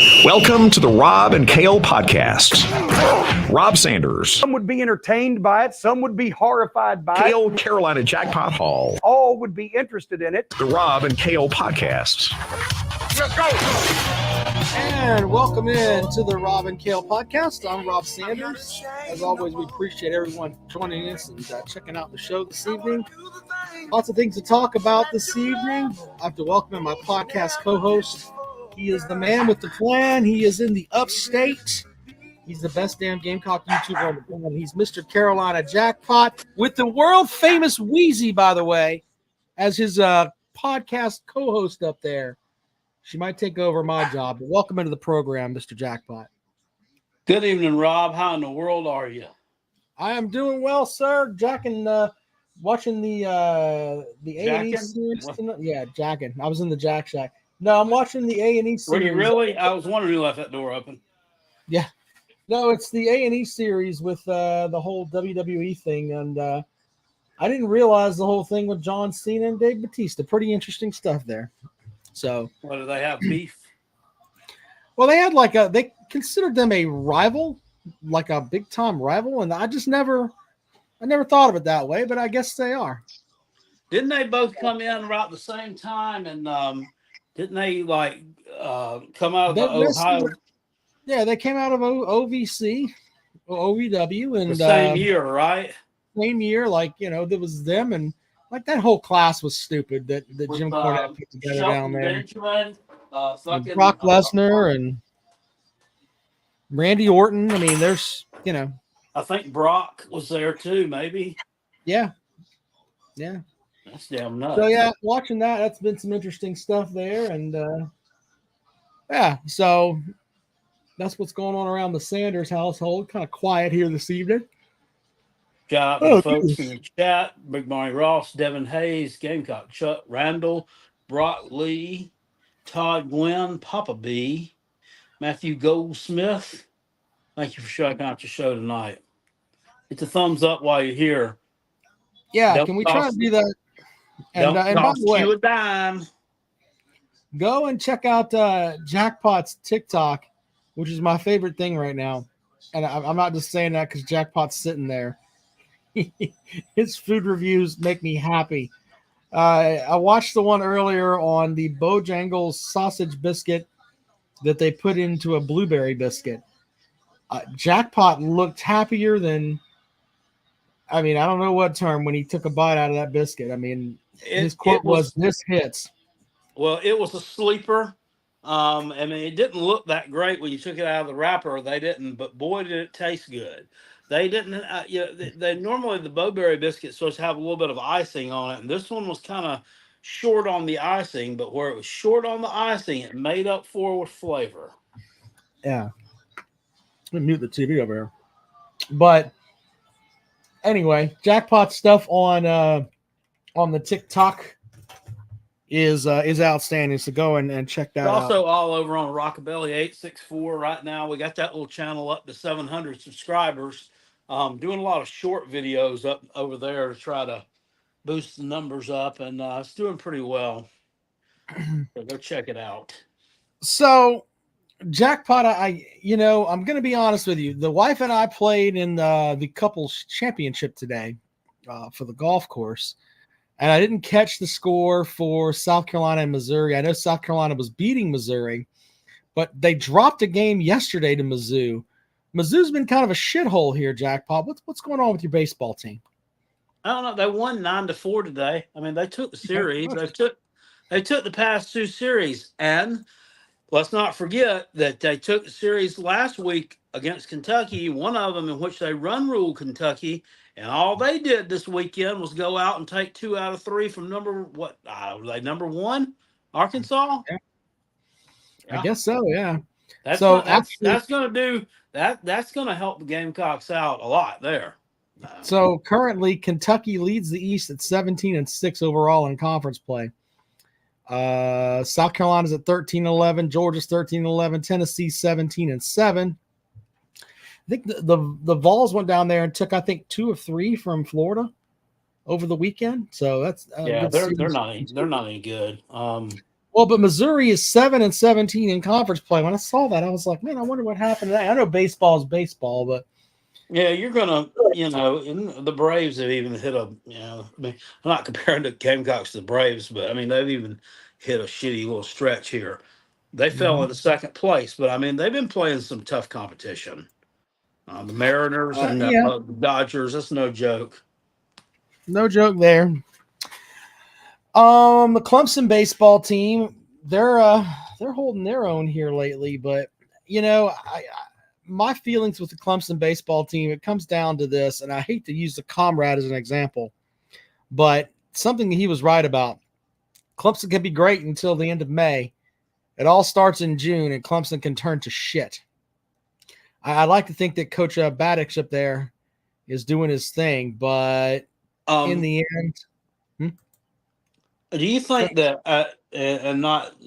Welcome to the Rob and Kale podcast. Rob Sanders. Some would be entertained by it. Some would be horrified by Kale it. Carolina Jackpot Hall. All would be interested in it. The Rob and Kale podcast. Let's go. And welcome in to the Rob and Kale podcast. I'm Rob Sanders. As always, we appreciate everyone joining us and checking out the show this evening. Lots of things to talk about this evening. I have to welcome in my podcast co-host. He is the man with the plan. He is in the upstate. He's the best damn Gamecock YouTuber on the planet. He's Mr. Carolina Jackpot with the world-famous Wheezy, by the way, as his podcast co-host up there. She might take over my job, but welcome into the program, Mr. Jackpot. Good evening, Rob. How in the world are you? I am doing well, sir. Jacking, watching the A&E series tonight. Yeah, jacking. I was in the Jack Shack. No, I'm watching the A&E series. Were you really? I was wondering who left that door open. Yeah. No, it's the A&E series with the whole WWE thing, and I didn't realize the whole thing with John Cena and Dave Bautista. Pretty interesting stuff there. So, what do they have, beef? Well, they had they considered them a rival, like a big time rival, and I never thought of it that way, but I guess they are. Didn't they both come in about the same time? And didn't they come out of the Ohio? Yeah, they came out of OVC, OVW, and the same year, right? Same year, there was them and. Like that whole class was stupid that Jim Cornette put together down there. Benjamin, Brock Lesnar and Randy Orton. I mean, there's, I think Brock was there too, maybe. Yeah. That's damn nuts. So, yeah, watching that's been some interesting stuff there. And, so that's what's going on around the Sanders household. Kind of quiet here this evening. Shout out to the folks in the chat. Big Barney Ross, Devin Hayes, Gamecock Chuck, Randall, Brock Lee, Todd Gwynn, Papa B, Matthew Goldsmith. Thank you for checking out your show tonight. Hit the thumbs up while you're here. Yeah, can we try to do that? And by the way, you a dime. Go and check out Jackpot's TikTok, which is my favorite thing right now. And I'm not just saying that because Jackpot's sitting there. His food reviews make me happy. I watched the one earlier on the Bojangles sausage biscuit that they put into a blueberry biscuit. Jackpot looked happier than, I don't know what term, when he took a bite out of that biscuit. His quote was, "This hits." Well, it was a sleeper. It didn't look that great when you took it out of the wrapper. They didn't, but boy, did it taste good. They didn't, they normally the Bowberry biscuit's supposed to have a little bit of icing on it, and this one was kind of short on the icing, but where it was short on the icing, it made up for with flavor. Yeah. Let me mute the TV over here. But anyway, Jackpot stuff on the TikTok is outstanding. So go and check that out. Also all over on Rockabilly 864 right now. We got that little channel up to 700 subscribers. Doing a lot of short videos up over there to try to boost the numbers up, and it's doing pretty well. So go check it out. So, Jackpot, I'm going to be honest with you. The wife and I played in the couples championship today for the golf course, and I didn't catch the score for South Carolina and Missouri. I know South Carolina was beating Missouri, but they dropped a game yesterday to Mizzou. Mizzou's been kind of a shithole here, Jackpot. What's going on with your baseball team? I don't know. They won 9-4 today. They took the series. They took the past two series, and let's not forget that they took the series last week against Kentucky. One of them in which they run ruled Kentucky, and all they did this weekend was go out and take 2 out of 3 from number one, Arkansas. Yeah. I guess so. Yeah. That's going to do. That's going to help the Gamecocks out a lot there. So currently, Kentucky leads the East at 17-6 overall in conference play. South Carolina's at 13-11, Georgia's 13-11, Tennessee 17-7. I think the Vols went down there and took 2 of 3 from Florida over the weekend. So that's they're not any good. Well, but Missouri is 7-17 in conference play. When I saw that, I was like, man, I wonder what happened to that. I know baseball is baseball, but Yeah, you're gonna, and the Braves have even hit I mean, I'm not comparing the Gamecocks to the Braves, but I mean they've even hit a shitty little stretch here. They fell into second place, but I mean they've been playing some tough competition. The Mariners and yeah, the Dodgers, that's no joke. no joke there. The Clemson baseball team, they're holding their own here lately, but my feelings with the Clemson baseball team, it comes down to this, and I hate to use the comrade as an example, but something that he was right about. Clemson can be great until the end of May. It all starts in June, and Clemson can turn to shit. I like to think that Coach Baddock's up there is doing his thing, but in the end, do you think that, and not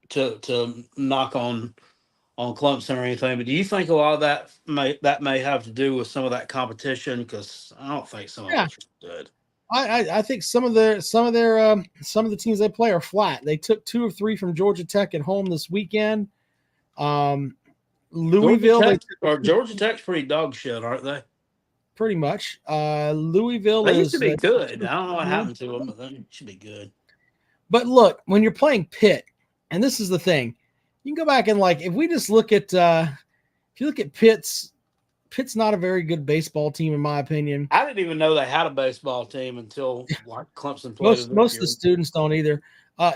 to knock on Clemson or anything, but do you think a lot of that may have to do with some of that competition? Because I don't think some of yeah, it's good. I think some of the teams they play are flat. They took 2 of 3 from Georgia Tech at home this weekend. Louisville, Georgia Tech's pretty dog shit, aren't they? pretty much. Louisville They used is to be good. I don't know what happened to them, but they should be good. But look, when you're playing Pitt, and this is the thing, you can go back and if we just look at if you look at Pitt's not a very good baseball team in my opinion. I didn't even know they had a baseball team until Clemson played. Most of the students don't either.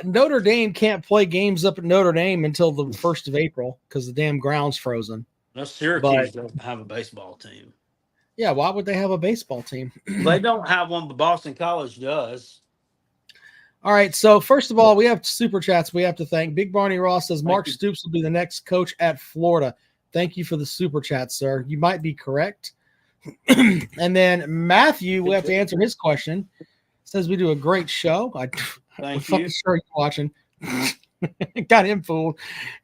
Notre Dame can't play games up at Notre Dame until the 1st of April because the damn ground's frozen. No, Syracuse doesn't have a baseball team. Yeah, why would they have a baseball team? They don't have one, but Boston College does. All right, so first of all, we have super chats we have to thank. Big Barney Ross says Mark Stoops will be the next coach at Florida. Thank you for the super chat, sir. You might be correct. And then Matthew, we have to answer his question. Says we do a great show. I'm fucking sure you're watching. Got him fooled.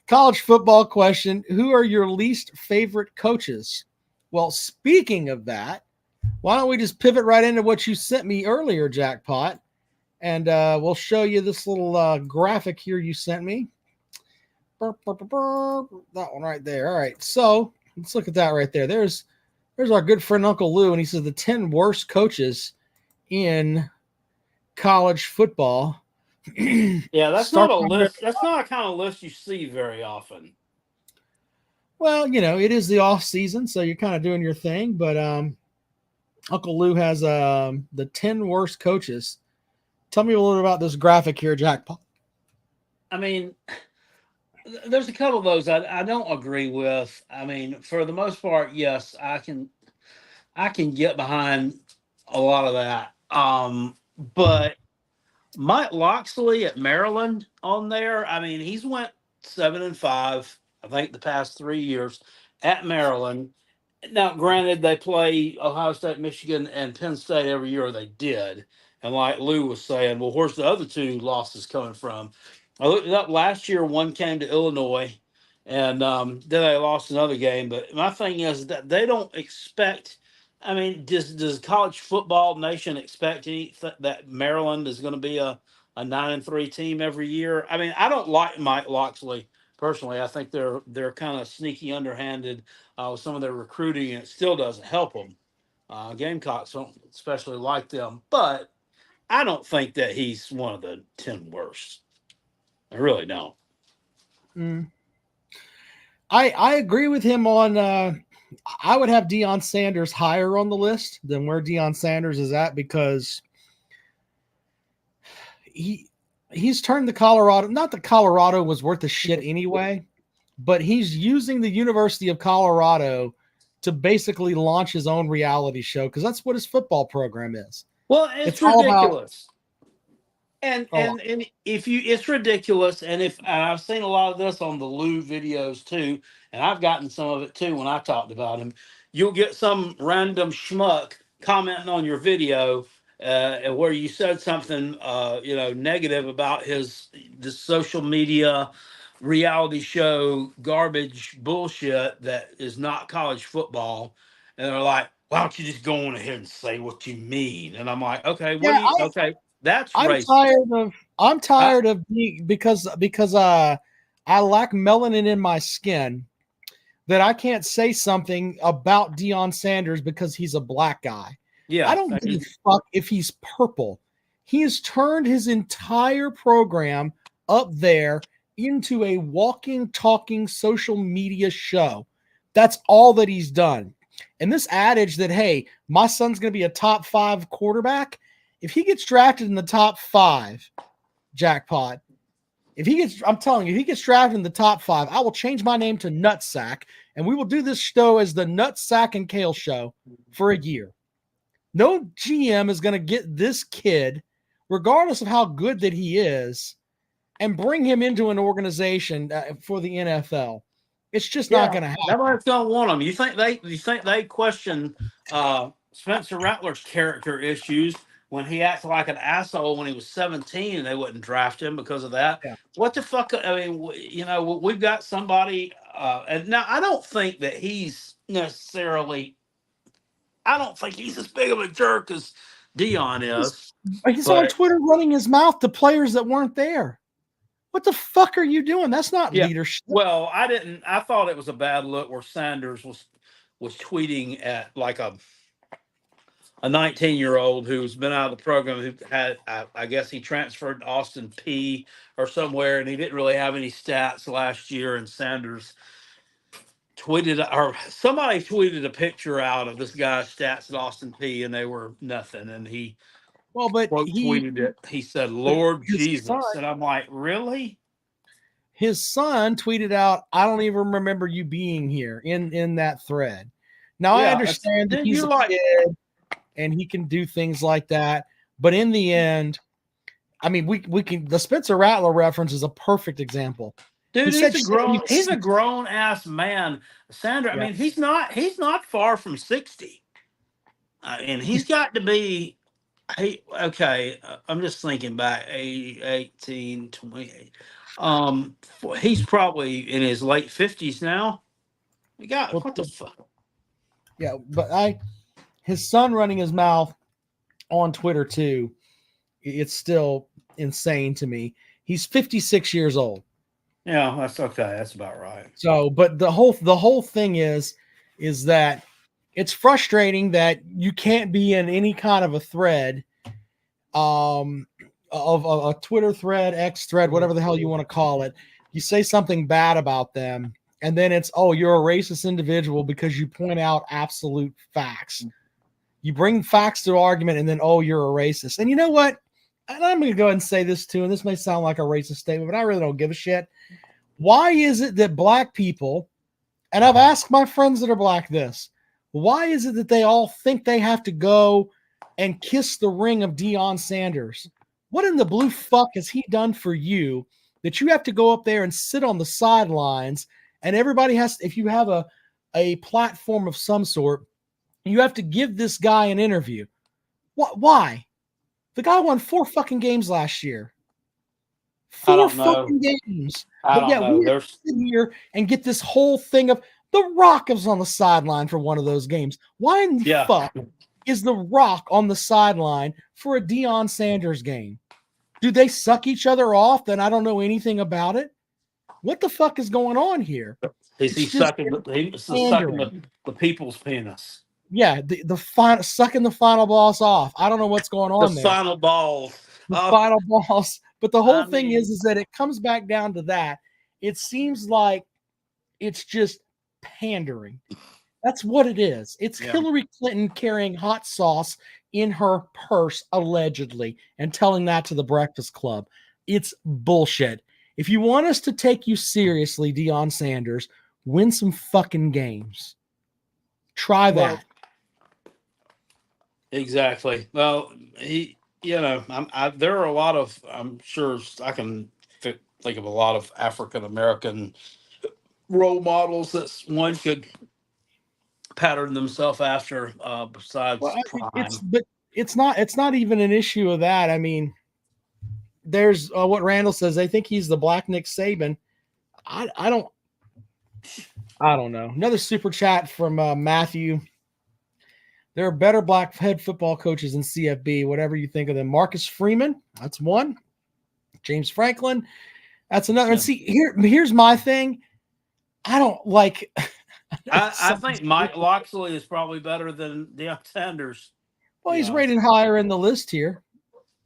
College football question. Who are your least favorite coaches? Well, speaking of that, why don't we just pivot right into what you sent me earlier, Jackpot? And we'll show you this little graphic here you sent me. That one right there. All right. So let's look at that right there. There's our good friend Uncle Lou, and he says the 10 worst coaches in college football. Yeah, that's not a list. That's not a kind of list you see very often. Well, it is the off season, so you're kind of doing your thing. But Uncle Lou has the 10 worst coaches. Tell me a little bit about this graphic here, Jackpot. I mean, there's a couple of those I don't agree with. I mean, for the most part, yes, I can get behind a lot of that. But Mike Locksley at Maryland on there, I mean, he's went 7-5, I think, the past 3 years at Maryland. Now, granted, they play Ohio State, Michigan, and Penn State every year. They did. And like Lou was saying, well, where's the other 2 losses coming from? I looked it up last year. One came to Illinois, and then they lost another game. But my thing is that they don't expect. I mean, does college football nation expect that Maryland is going to be a 9-3 team every year? I mean, I don't like Mike Locksley personally. I think they're kind of sneaky, underhanded with some of their recruiting, and it still doesn't help them. Gamecocks don't especially like them, but I don't think that he's one of the 10 worst. I really don't. I agree with him on I would have Dion Sanders higher on the list than where Dion Sanders is at because he's turned the Colorado, not that Colorado was worth a shit anyway, but he's using the University of Colorado to basically launch his own reality show because that's what his football program is. Well, it's ridiculous. And if it's ridiculous, and I've seen a lot of this on the Lou videos too, and I've gotten some of it too when I talked about him. You'll get some random schmuck commenting on your video where you said something negative about this social media reality show garbage bullshit that is not college football, and they're like, why don't you just go on ahead and say what you mean? And I'm like, okay, okay, that's racist. I'm tired of being because I lack melanin in my skin that I can't say something about Dion Sanders because he's a black guy. Yeah, I don't give a fuck if he's purple. He has turned his entire program up there into a walking, talking social media show. That's all that he's done. And this adage that, hey, my son's going to be a top 5 quarterback, if he gets drafted in the top 5, jackpot. I'm telling you, if he gets drafted in the top 5, I will change my name to Nutsack, and we will do this show as the Nutsack and Kale Show for a year. No GM is going to get this kid, regardless of how good that he is, and bring him into an organization for the NFL. It's just not going to happen. Nobody's going to want him. You think they question Spencer Rattler's character issues when he acted like an asshole when he was 17 and they wouldn't draft him because of that? Yeah. What the fuck? I mean, we've got somebody, and now I don't think that he's necessarily. I don't think he's as big of a jerk as Dion is. He's on Twitter running his mouth to players that weren't there. What the fuck are you doing? That's not leadership. Well, I thought it was a bad look where Sanders was tweeting at like a 19-year-old who's been out of the program, who had, I guess he transferred to Austin P or somewhere, and he didn't really have any stats last year. And Sanders somebody tweeted a picture out of this guy's stats at Austin P, and they were nothing. And he tweeted it. He said, "Lord Jesus," and I'm like, really? His son tweeted out, "I don't even remember you being here," in that thread. Now I understand that he's a kid and he can do things like that, but in the end, I mean, we can. The Spencer Rattler reference is a perfect example. Dude, he's a grown ass man, Sandra. Yeah. I mean, he's not far from 60, and he's got to be. I'm just thinking back, 18, 28. He's probably in his late 50s now. What the fuck? Yeah, but his son running his mouth on Twitter too. It's still insane to me. He's 56 years old. Yeah, that's okay. That's about right. So, but the whole thing is that it's frustrating that you can't be in any kind of a thread, of a Twitter thread, X thread, whatever the hell you want to call it. You say something bad about them, and then it's, oh, you're a racist individual because you point out absolute facts. You bring facts to argument, and then, oh, you're a racist. And you know what? And I'm going to go ahead and say this too, and this may sound like a racist statement, but I really don't give a shit. Why is it that black people, and I've asked my friends that are black this, why is it that they all think they have to go and kiss the ring of Dion Sanders? What in the blue fuck has he done for you that you have to go up there and sit on the sidelines, and everybody has, if you have a platform of some sort, you have to give this guy an interview? Why? The guy won 4 fucking games last year. 4 fucking games. I don't know. We have to sit here and get this whole thing of The Rock was on the sideline for one of those games. Why in the fuck is The Rock on the sideline for a Dion Sanders game? Do they suck each other off? Then I don't know anything about it. What the fuck is going on here? Is he sucking the people's penis? Yeah, sucking the final boss off. I don't know what's going on there. Final balls. Final boss. But the whole thing is that it comes back down to that. It seems like it's just pandering. That's what it is. It's Hillary Clinton carrying hot sauce in her purse, allegedly, and telling that to the Breakfast Club. It's bullshit. If you want us to take you seriously, Dion Sanders, win some fucking games. Try that. Exactly. Well, there are a lot of, I'm sure I can think of a lot of African-American role models that one could pattern themselves after, besides Prime. It's not even an issue of that. I mean, there's what Randall says. They think he's the black Nick Saban. I don't know. Another super chat from Matthew. There are better black head football coaches in CFB, whatever you think of them. Marcus Freeman, that's one. James Franklin. That's another. Yeah. And see, here's my thing. I don't like. I think Mike Loxley is probably better than Dion Sanders. Well, he's Yeah. rated higher in the list here,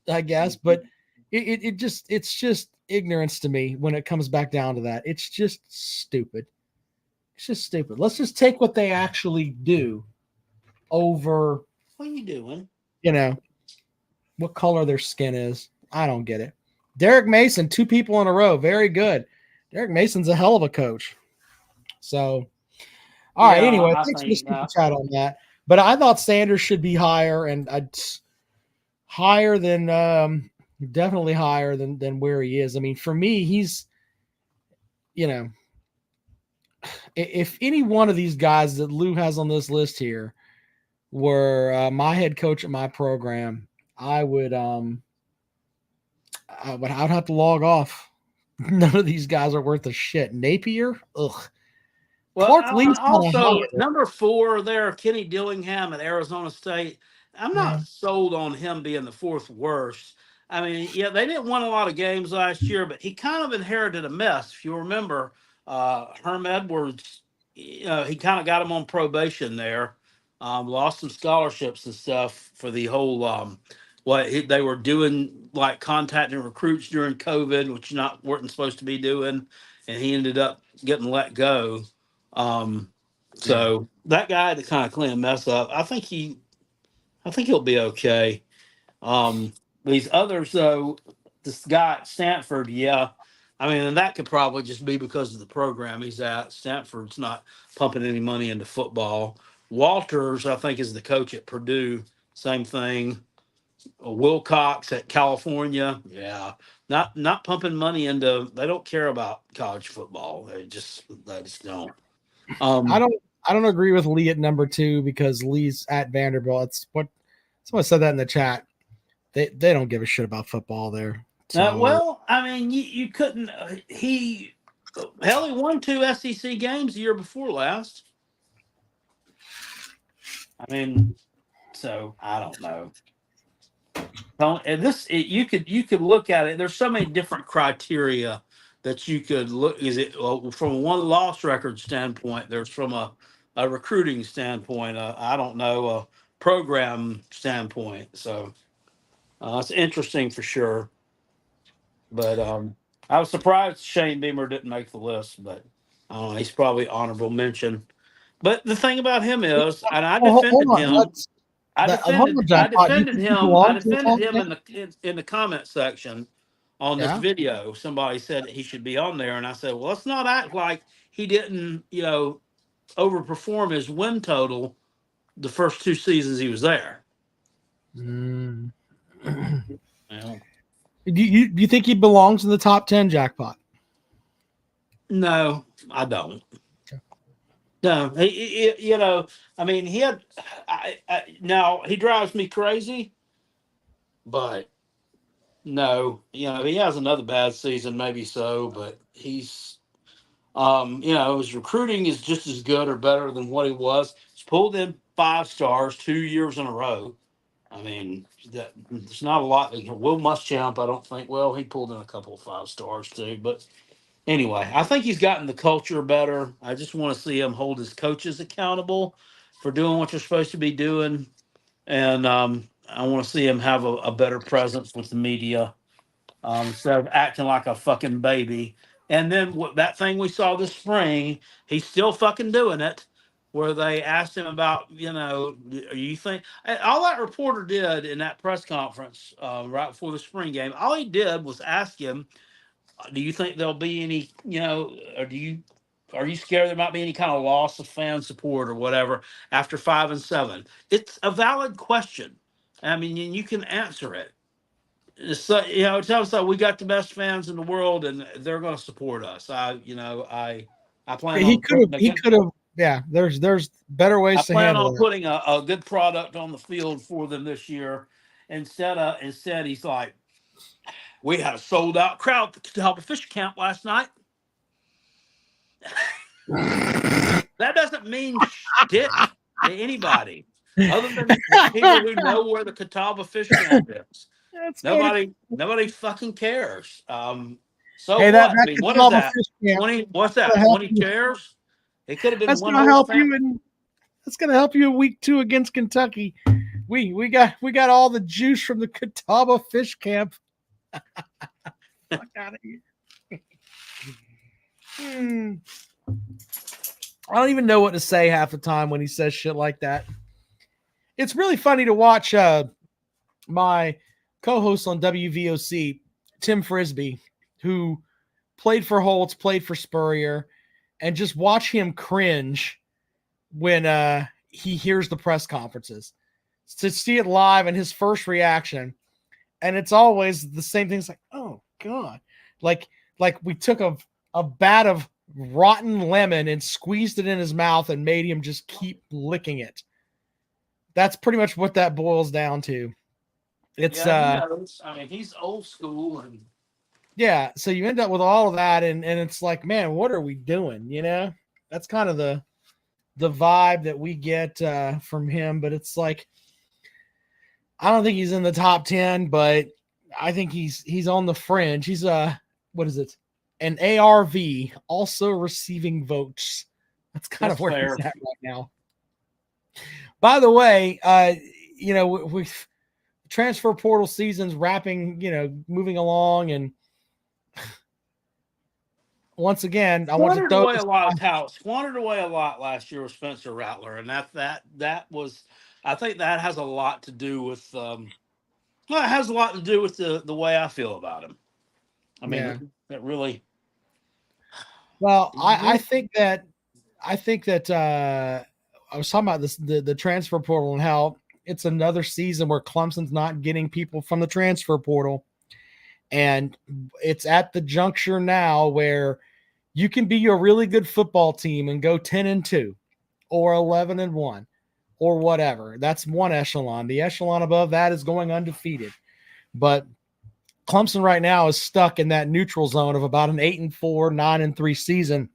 I guess, but it's just ignorance to me when it comes back down to that. It's just stupid. It's just stupid. Let's just take what they actually do over, What are you doing? what color their skin is. I don't get it. Derek Mason, 2 people in a row. Very good. Derek Mason's a hell of a coach. So, all right. Anyway, thanks for the super chat on that. But I thought Sanders should be higher, and higher than definitely higher than where he is. I mean, for me, he's, if any one of these guys that Lou has on this list here were my head coach at my program, I would have to log off. None of these guys are worth a shit. Napier, ugh. Well, Clark Lee's also number 4 there, Kenny Dillingham at Arizona State. I'm not Yeah. sold on him being the 4th worst. I mean, yeah, they didn't win a lot of games last year, but he kind of inherited a mess. If you remember, Herm Edwards, he kind of got him on probation there. Lost some scholarships and stuff for the whole they were doing, like contacting recruits during COVID, which weren't supposed to be doing, and he ended up getting let go. So that guy had to kind of clean a mess up. I think he'll be okay. These others though, this guy at Stanford, yeah. I mean, and that could probably just be because of the program he's at. Stanford's not pumping any money into football. Walters, I think, is the coach at Purdue. Same thing. Wilcox at California, yeah, not pumping money into. They don't care about college football. They just don't. I don't agree with Lee at number 2 because Lee's at Vanderbilt. It's what someone said that in the chat. They don't give a shit about football there. So. Well, I mean, you couldn't. He won 2 SEC games the year before last. I mean, so I don't know. And you could look at it. There's so many different criteria that you could look. Is it from a one-loss record standpoint? There's from a recruiting standpoint. I don't know, a program standpoint. So it's interesting for sure. But I was surprised Shane Beamer didn't make the list. But he's probably honorable mention. But the thing about him is, and I defended him. I defended him in the comment section on this video. Somebody said that he should be on there, and I said, well, let's not act like he didn't, overperform his win total the first 2 seasons he was there. Do you think he belongs in the top 10 jackpot? No, I don't. No, I mean, he had. Now he drives me crazy, but no, he has another bad season, maybe so, but he's, his recruiting is just as good or better than what he was. He's pulled in 5 stars 2 years in a row. I mean, there's not a lot. Will Muschamp, I don't think. Well, he pulled in a couple of 5 stars too, but. Anyway, I think he's gotten the culture better. I just want to see him hold his coaches accountable for doing what they're supposed to be doing. And I want to see him have a better presence with the media instead of acting like a fucking baby. And then that thing we saw this spring, he's still fucking doing it, where they asked him about, you think all that reporter did in that press conference right before the spring game, all he did was ask him, do you think there'll be any, or are you scared there might be any kind of loss of fan support or whatever after 5 and 7? It's a valid question. I mean, you can answer it. So, it tells us that we got the best fans in the world and they're going to support us. I plan he could have. Yeah, there's better ways to handle it. I plan on putting a good product on the field for them this year. Instead, he's like, we had a sold-out crowd at the Catawba Fish Camp last night. That doesn't mean shit to anybody other than people who know where the Catawba Fish Camp is. Nobody fucking cares. So Hey, what? I that mean, could what is involve a that? fish camp. 20? What's That's that? gonna help 20 you. chairs? It could have been That's one gonna whole help family. you, and that's gonna help you in week 2 against Kentucky. We got all the juice from the Catawba fish camp. Fuck out of here. I don't even know what to say half the time when he says shit like that. It's really funny to watch my co-host on WVOC, Tim Frisbee, who played for Holtz, played for Spurrier, and just watch him cringe when he hears the press conferences. To see it live and his first reaction, and it's always the same thing. It's like, oh God, like we took a bat of rotten lemon and squeezed it in his mouth and made him just keep licking it. That's pretty much what that boils down to. It's He knows. I mean, he's old school, and yeah. So you end up with all of that, and it's like, man, what are we doing? You know, that's kind of the vibe that we get from him. But it's like, I don't think he's in the top 10, but I think he's on the fringe. He's what is it? An ARV, also receiving votes. That's kind That's of where fair. he's at right now. By the way, with transfer portal season's wrapping, moving along, and once again, I want to squandered throw away this a lot of talent. Squandered away a lot last year with Spencer Rattler, and that was. I think that has a lot to do with. Well, it has a lot to do with the way I feel about him. I mean, Yeah. it really. Well, I think that I was talking about this the transfer portal and how it's another season where Clemson's not getting people from the transfer portal. And it's at the juncture now where you can be a really good football team and go 10-2 or 11-1 or whatever. That's one echelon. The echelon above that is going undefeated. But Clemson right now is stuck in that neutral zone of about an 8-4, 9-3 season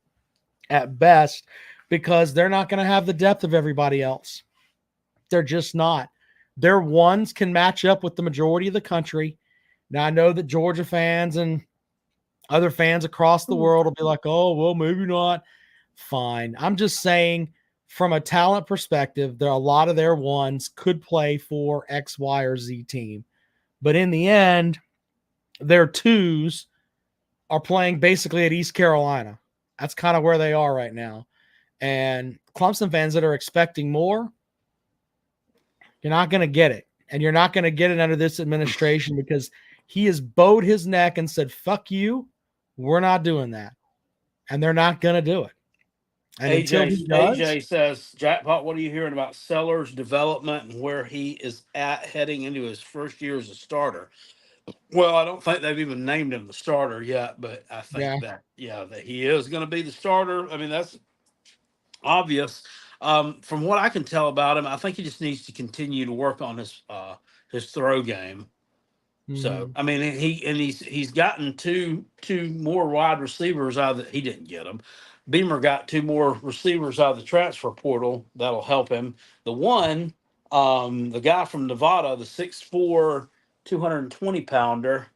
at best, because they're not going to have the depth of everybody else. They're just not. Their ones can match up with the majority of the country. Now, I know that Georgia fans and other fans across the world will be like, oh, well, maybe not. Fine. I'm just saying, from a talent perspective, there are a lot of their ones could play for X, Y, or Z team. But in the end, their twos are playing basically at East Carolina. That's kind of where they are right now. And Clemson fans that are expecting more, you're not going to get it. And you're not going to get it under this administration, because he has bowed his neck and said, fuck you, we're not doing that. And they're not going to do it. And until he does, AJ says, Jackpot, what are you hearing about Sellers' development and where he is at heading into his first year as a starter? Well, I don't think they've even named him the starter yet, but I think that he is going to be the starter. I mean, that's obvious. From what I can tell about him, I think he just needs to continue to work on his throw game. So I mean, he's gotten two more wide receivers out of he didn't get them. Beamer got two more receivers out of the transfer portal that'll help him. The one, the guy from Nevada, the 6'4", 220-pounder.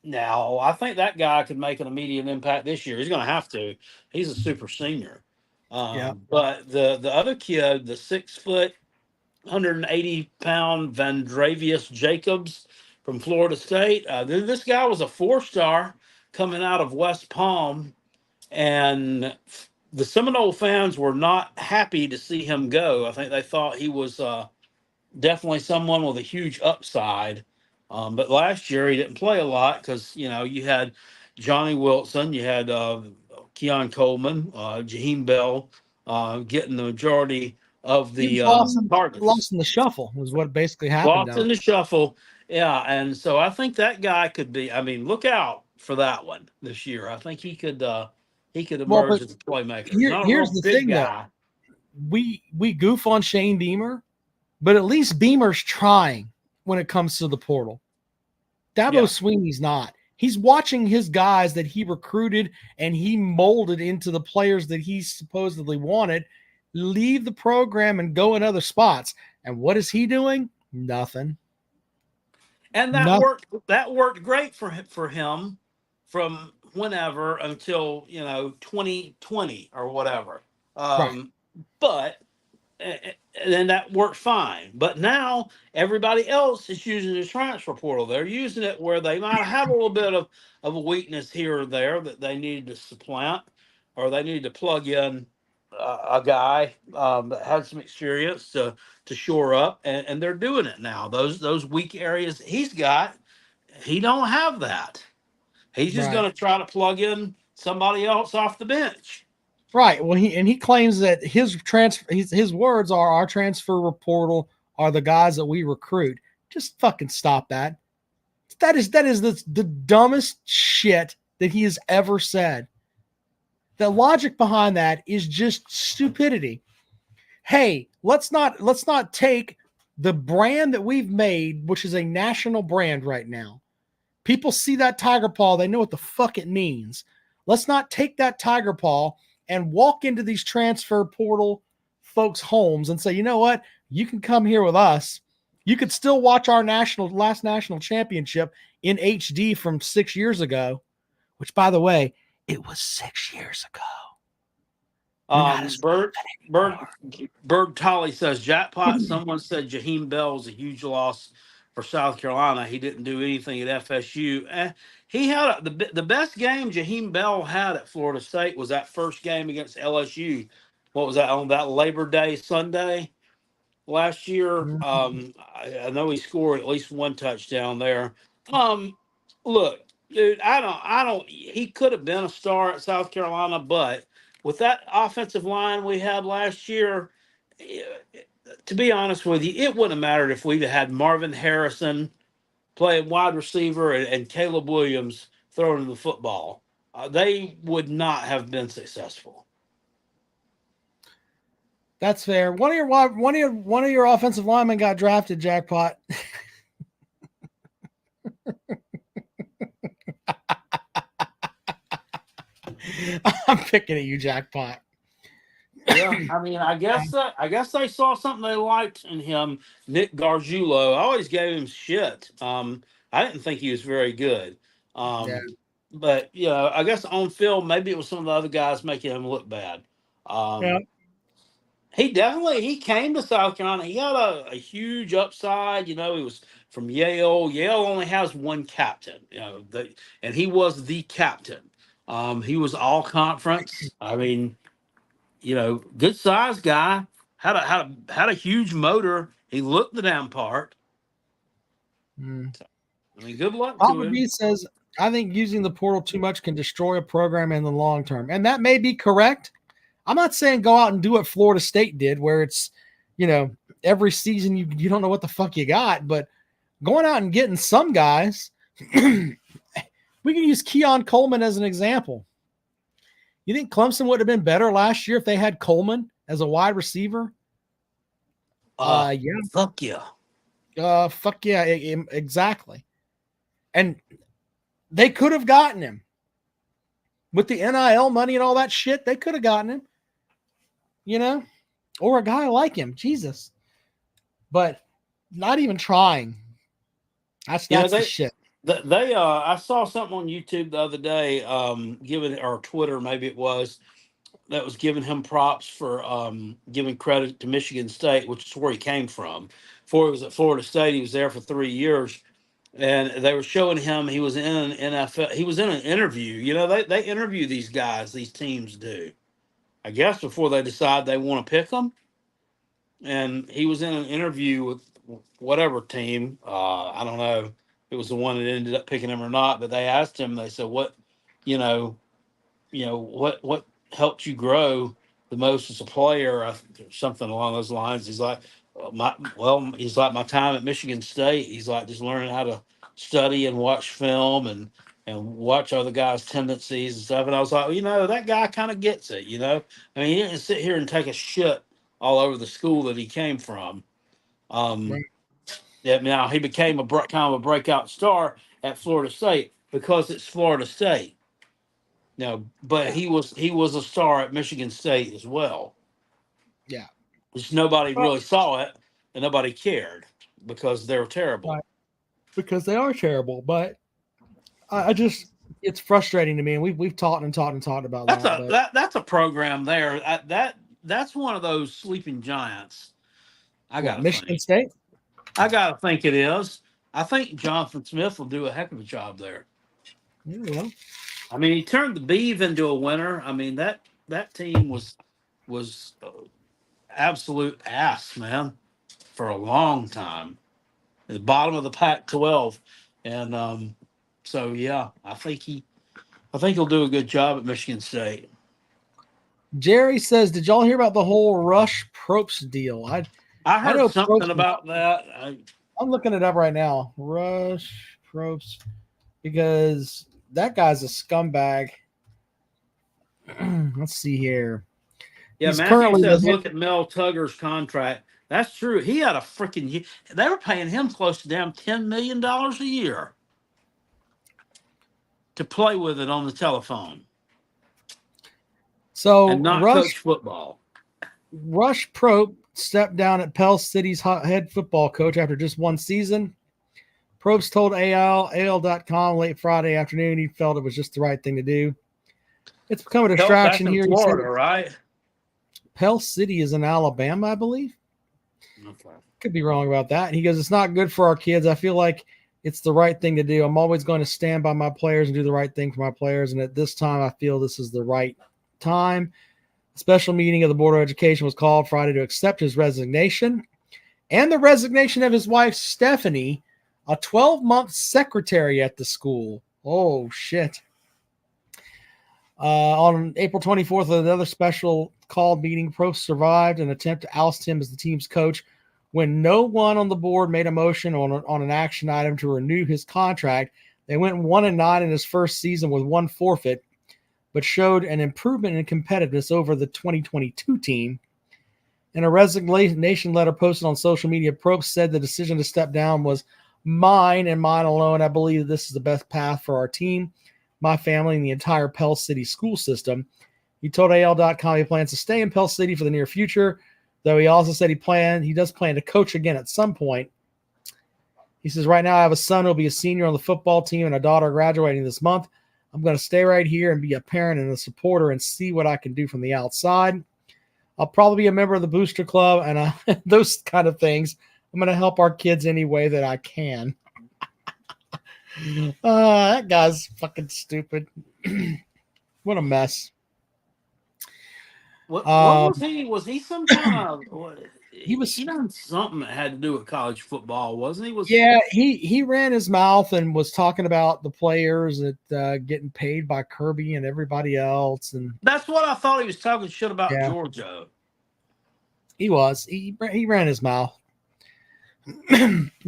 Now I think that guy could make an immediate impact this year. He's going to have to. He's a super senior. But the other kid, the 6 foot, 180-pound Vandravius Jacobs from Florida State. This guy was a 4-star coming out of West Palm, and the Seminole fans were not happy to see him go. I think they thought he was definitely someone with a huge upside. But last year he didn't play a lot because, you had Johnny Wilson, you had Keon Coleman, Jaheim Bell getting the majority of the targets. lost in the shuffle was what basically happened. Lost in the shuffle. Yeah. And so I think that guy could be, look out for that one this year. I think he could emerge as a playmaker. Here's the thing, though. We goof on Shane Beamer, but at least Beamer's trying when it comes to the portal. Dabo Sweeney's not. He's watching his guys that he recruited and he molded into the players that he supposedly wanted leave the program and go in other spots. And what is he doing? Nothing. And No, that worked great for him from whenever until 2020 or whatever. right. Um, but and then that worked fine. But now everybody else is using the transfer portal. They're using it where they might have a little bit of a weakness here or there that they need to supplant, or they need to plug in a guy that had some experience to shore up, and they're doing it now. Those weak areas he's got, he don't have that. He's just Right. going to try to plug in somebody else off the bench. Right. Well, he claims that his words are our transfer portal are the guys that we recruit. Just fucking stop that. That is the dumbest shit that he has ever said. The logic behind that is just stupidity. Hey, let's not take the brand that we've made, which is a national brand right now. People see that tiger paw, they know what the fuck it means. Let's not take that tiger paw and walk into these transfer portal folks' homes and say, you know what? You can come here with us. You could still watch our last national championship in HD from 6 years ago, which, by the way, it was 6 years ago. We're not as Bird Bird Tolly says jackpot. Someone said Jaheim Bell was a huge loss for South Carolina. He didn't do anything at FSU. He had the best game Jaheim Bell had at Florida State was that first game against LSU. What was that, on that Labor Day Sunday last year? I know he scored at least one touchdown there. Look, dude, I don't. He could have been a star at South Carolina, but with that offensive line we had last year, eh, to be honest with you, it wouldn't have mattered if we'd have had Marvin Harrison playing wide receiver and Caleb Williams throwing the football. They would not have been successful. That's fair. One of your offensive linemen got drafted, jackpot. I'm picking at you, jackpot. Yeah, I mean, I guess they saw something they liked in him. Nick Gargiulo, I always gave him shit. I didn't think he was very good. Yeah. But I guess on film, maybe it was some of the other guys making him look bad. Yeah. He came to South Carolina. He had a huge upside. He was from Yale. Yale only has one captain. And he was the captain. He was all conference. I mean, good sized guy, had a huge motor. He looked the damn part. I mean, good luck to Papa him. B says, I think using the portal too much can destroy a program in the long term. And that may be correct. I'm not saying go out and do what Florida State did, where it's, every season you don't know what the fuck you got, but going out and getting some guys, we can use Keon Coleman as an example. You think Clemson would have been better last year if they had Coleman as a wide receiver? Yeah. Fuck yeah. Fuck yeah, exactly. And they could have gotten him with the NIL money and all that shit. They could have gotten him, or a guy like him. Jesus, but not even trying. That's the shit. I saw something on YouTube the other day, or Twitter, maybe it was, that was giving him props for giving credit to Michigan State, which is where he came from. Before he was at Florida State, he was there for 3 years, and they were showing him he was in an NFL. He was in an interview. They interview these guys. These teams do, I guess, before they decide they want to pick them. And he was in an interview with whatever team. I don't know if it was the one that ended up picking him or not, but they asked him. They said, "What, what helped you grow the most as a player?" Something along those lines. He's like, my time at Michigan State. He's like, just learning how to study and watch film and watch other guys' tendencies and stuff. And I was like, that guy kind of gets it. I mean, he didn't sit here and take a shit all over the school that he came from. Right. Yeah, now he became kind of a breakout star at Florida State because it's Florida State. But he was a star at Michigan State as well. Yeah. Just nobody really saw it and nobody cared because they were terrible. Right. because they are terrible. But I just it's frustrating to me, and we've talked about that. That's a program there. That's one of those sleeping giants. I What, gotta Michigan think. State? I gotta think it is. I think Jonathan Smith will do a heck of a job there. Yeah, well, I mean, he turned the Beeve into a winner. I mean that team was absolute ass, man, for a long time. The bottom of the Pac-12, and so yeah, I think he'll do a good job at Michigan State. Jerry says, "Did y'all hear about the whole Rush Propst deal?" I I heard know something Probst. about that. I'm looking it up right now. Rush Probst, because that guy's a scumbag. Let's see here. Yeah, He's Matthew currently says, the head. look at Mel Tugger's contract. That's true. He had a freaking. They were paying him close to damn $10 million a year to play with it on the telephone So and not coach football. Rush Probst stepped down at Pell City's head football coach after just one season. Probst told AL.com late Friday afternoon he felt it was just the right thing to do. It's become a distraction That's in here. Florida, right? Pell City is in Alabama, I believe. Okay. Could be wrong about that. He goes, it's not good for our kids. I feel like it's the right thing to do. I'm always going to stand by my players and do the right thing for my players. And at this time, I feel this is the right time. A special meeting of the Board of Education was called Friday to accept his resignation and the resignation of his wife, Stephanie, a 12-month secretary at the school. Oh, shit. On April 24th, another special called meeting, Probst survived an attempt to oust him as the team's coach when no one on the board made a motion on an action item to renew his contract. They went 1-9 in his first season with one forfeit, but showed an improvement in competitiveness over the 2022 team. In a resignation letter posted on social media, Probst said the decision to step down was mine and mine alone. I believe this is the best path for our team, my family, and the entire Pell City school system. He told AL.com he plans to stay in Pell City for the near future, though he also said he does plan to coach again at some point. He says, right now I have a son who will be a senior on the football team and a daughter graduating this month. I'm going to stay right here and be a parent and a supporter and see what I can do from the outside. I'll probably be a member of the booster club and those kind of things. I'm going to help our kids any way that I can. That guy's fucking stupid. What a mess. What was he? Was he some kind of? He done something that had to do with college football, wasn't he? Yeah, he ran his mouth and was talking about the players that getting paid by Kirby and everybody else, and that's what I thought he was talking shit about. Yeah. Georgia. He was. He ran his mouth.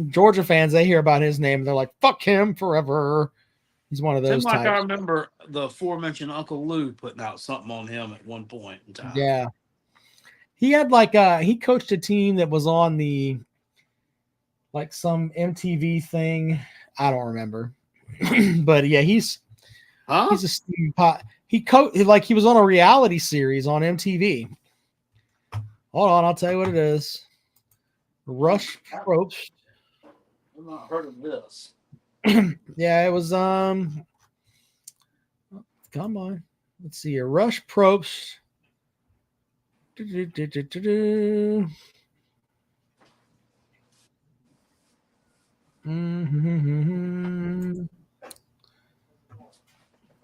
Georgia fans, they hear about his name, and they're like, "Fuck him forever." He's one of those. Seems like types. I remember the aforementioned Uncle Lou putting out something on him at one point in time. Yeah, he had he coached a team that was on the some MTV thing. I don't remember, but yeah, he's a steam pot. He was on a reality series on MTV. Hold on, I'll tell you what it is. Rush Probst. I've not heard of this. Yeah, it was come on. Let's see here. Rush Probst.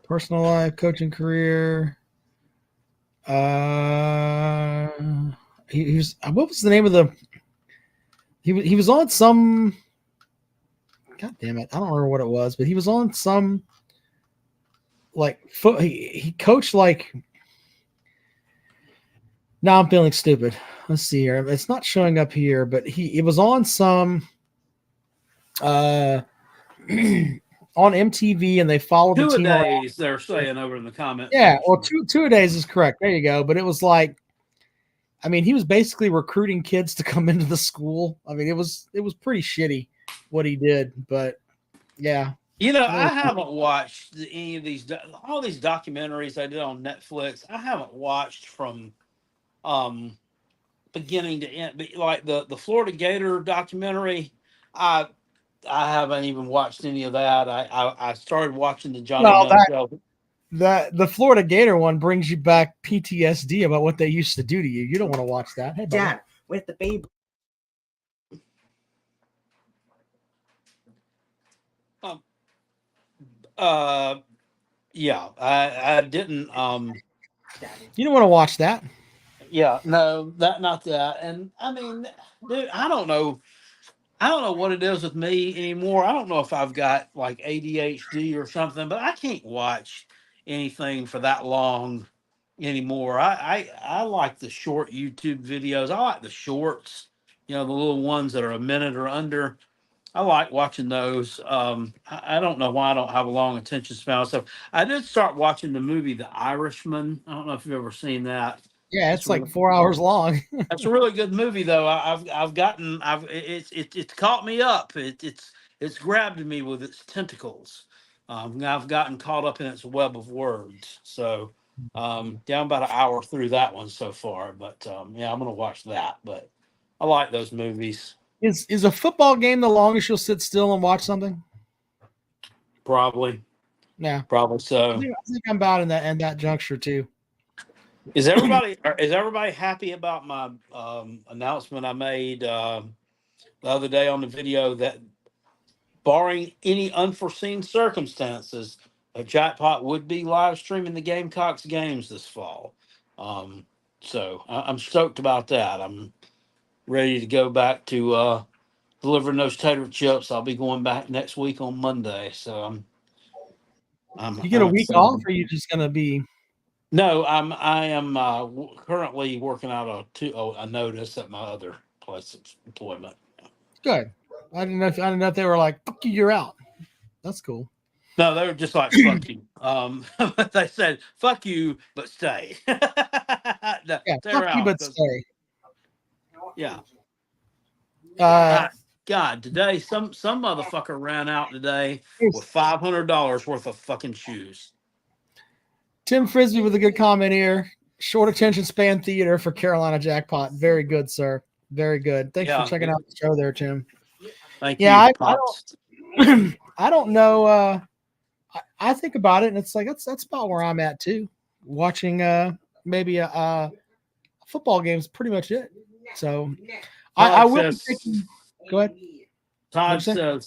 Personal life, coaching career. He was, what was the name of the he was on some, god damn it, I don't remember what it was, but he was on some he coached now I'm feeling stupid. Let's see here. It's not showing up here, but it was on some on MTV, and they followed the team around. They're saying over in the comments. Yeah, well, two a days is correct. There you go. But it was he was basically recruiting kids to come into the school. I mean, it was pretty shitty what he did, but yeah. I haven't watched any of all these documentaries I did on Netflix. I haven't watched from beginning to end, but like the Florida Gator documentary. I I haven't even watched any of that. I started watching the Johnny Well, Gunn show. the Florida Gator one brings you back PTSD about what they used to do to you. You don't want to watch that. Hey, buddy. Dad, with the baby. Yeah, I didn't. You don't want to watch that. Yeah, no, not that. And I mean, dude, I don't know. I don't know what it is with me anymore. I don't know if I've got like ADHD or something, but I can't watch anything for that long anymore. I like the short YouTube videos. I like the shorts, the little ones that are a minute or under. I like watching those. I don't know why I don't have a long attention span. So I did start watching the movie The Irishman. I don't know if you've ever seen that. Yeah, it's like 4 hours long. That's a really good movie, though. It's caught me up. It's grabbed me with its tentacles. I've gotten caught up in its web of words. So, down about an hour through that one so far. But yeah, I'm gonna watch that. But I like those movies. Is a football game the longest you'll sit still and watch something? Probably Yeah, so. I think I'm about in that juncture too. Is everybody happy about my announcement I made the other day on the video that, barring any unforeseen circumstances, a Jackpot would be live streaming the Gamecocks games this fall? So I'm stoked about that. I'm ready to go back to delivering those tater chips. I'll be going back next week on Monday. So You get a week excited. off, or you just gonna be? No, I am currently working out a notice at my other place of employment. Good. I didn't know if they were like, "Fuck you, you're out." That's cool. No, they were just like, fuck you. They said, fuck you, but stay. No, Yeah, they're fuck you, out but 'cause- stay. Yeah. Uh, God, today some motherfucker ran out today with $500 worth of fucking shoes. Tim Frisbee with a good comment here. Short attention span theater for Carolina Jackpot. Very good, sir. Very good. Thanks Yeah, for checking good. out the show there, Tim. Thank Yeah, you, I Pops. I don't know. I think about it, and it's like that's about where I'm at too. Watching maybe a football game is pretty much it. So I will be taking. Go ahead. Todd says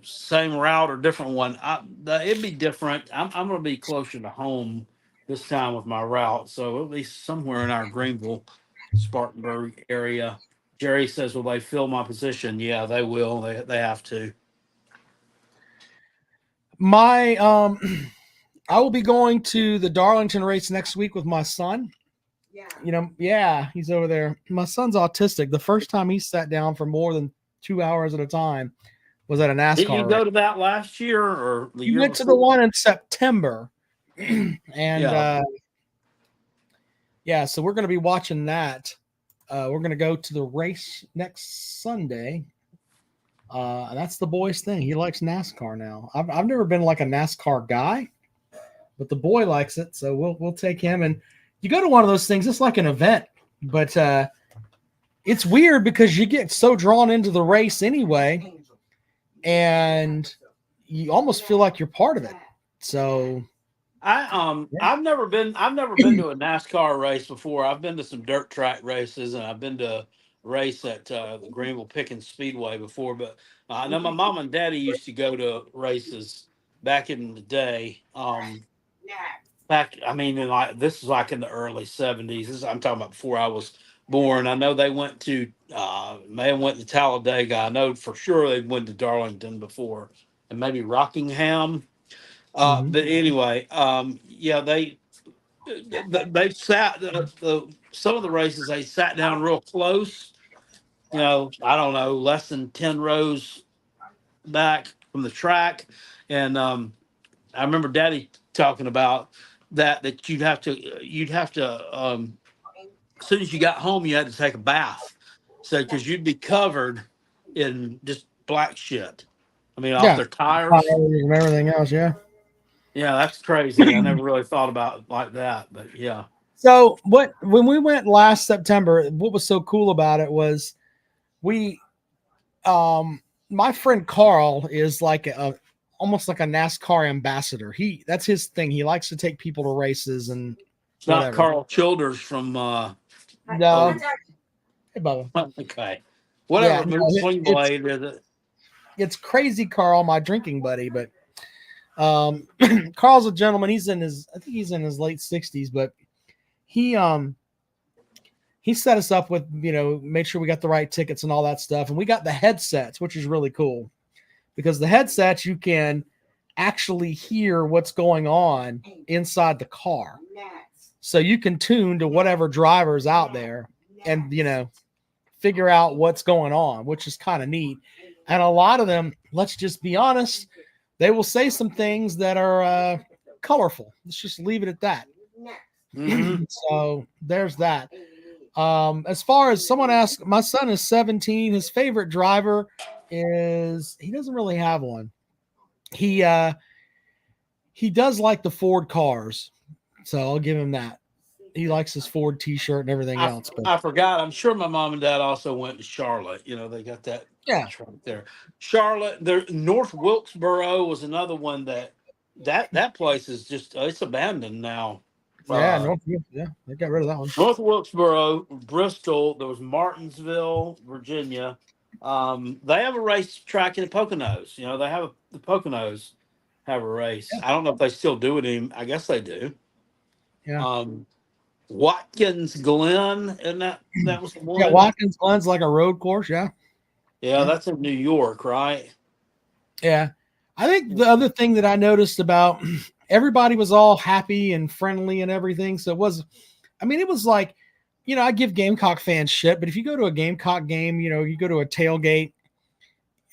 same route or different one. It'd be different. I'm going to be closer to home this time with my route, so it'll be somewhere in our Greenville, Spartanburg area. Jerry says, "Will they fill my position?" Yeah, they will. They have to. My I will be going to the Darlington race next week with my son. Yeah. He's over there. My son's autistic. The first time he sat down for more than 2 hours at a time was at a NASCAR. Did you go to that last year or the year went before? to the one in September. And so we're going to be watching that. We're going to go to the race next Sunday. And that's the boy's thing. He likes NASCAR now. I've never been like a NASCAR guy, but the boy likes it. So we'll take him. And you go to one of those things, it's like an event, but it's weird because you get so drawn into the race anyway, and you almost feel like you're part of it. So I've never been to a NASCAR race before. I've been to some dirt track races, and I've been to a race at the Greenville Pickens Speedway before. But I know my mom and daddy used to go to races back in the day. This is like in the early 70s. I'm talking about before I was born. I know they went to may have went to Talladega. I know for sure they went to Darlington before, and maybe Rockingham. But anyway, they sat some of the races. They sat down real close. I don't know, less than 10 rows back from the track, and I remember Daddy talking about that you'd have to as soon as you got home you had to take a bath, so because you'd be covered in just black shit. Off their tires and everything else. Yeah, that's crazy. I never really thought about it like that, but yeah. So when we went last September, what was so cool about it was My friend Carl is like almost like a NASCAR ambassador. That's his thing. He likes to take people to races and It's not whatever. Carl Childers from No. Hey, Bubba. okay. Whatever Yeah, swing blade is it? It's Crazy Carl, my drinking buddy, but Carl's a gentleman. I think he's in his late 60s, but he set us up with, made sure we got the right tickets and all that stuff. And we got the headsets, which is really cool because the headsets, you can actually hear what's going on inside the car. So you can tune to whatever driver's out there and, figure out what's going on, which is kind of neat. And a lot of them, let's just be honest, they will say some things that are colorful. Let's just leave it at that. Mm-hmm. So there's that. As far as someone asked, my son is 17. His favorite driver he doesn't really have one. He does like the Ford cars. So I'll give him that. He likes his Ford t-shirt and everything else. But I forgot. I'm sure my mom and dad also went to Charlotte. They got that. Yeah. Right there. Charlotte, North Wilkesboro was another one that place is just it's abandoned now. Yeah, they got rid of that one. North Wilkesboro, Bristol, there was Martinsville, Virginia. They have a racetrack in the Poconos. The Poconos have a race. Yeah. I don't know if they still do it. I guess they do. Yeah. Watkins Glen, and that was the one. Yeah, Watkins Glen's like a road course. Yeah. Yeah, that's in New York, right? Yeah. I think the other thing that I noticed about everybody was all happy and friendly and everything. So it was like, I give Gamecock fans shit, but if you go to a Gamecock game, you go to a tailgate,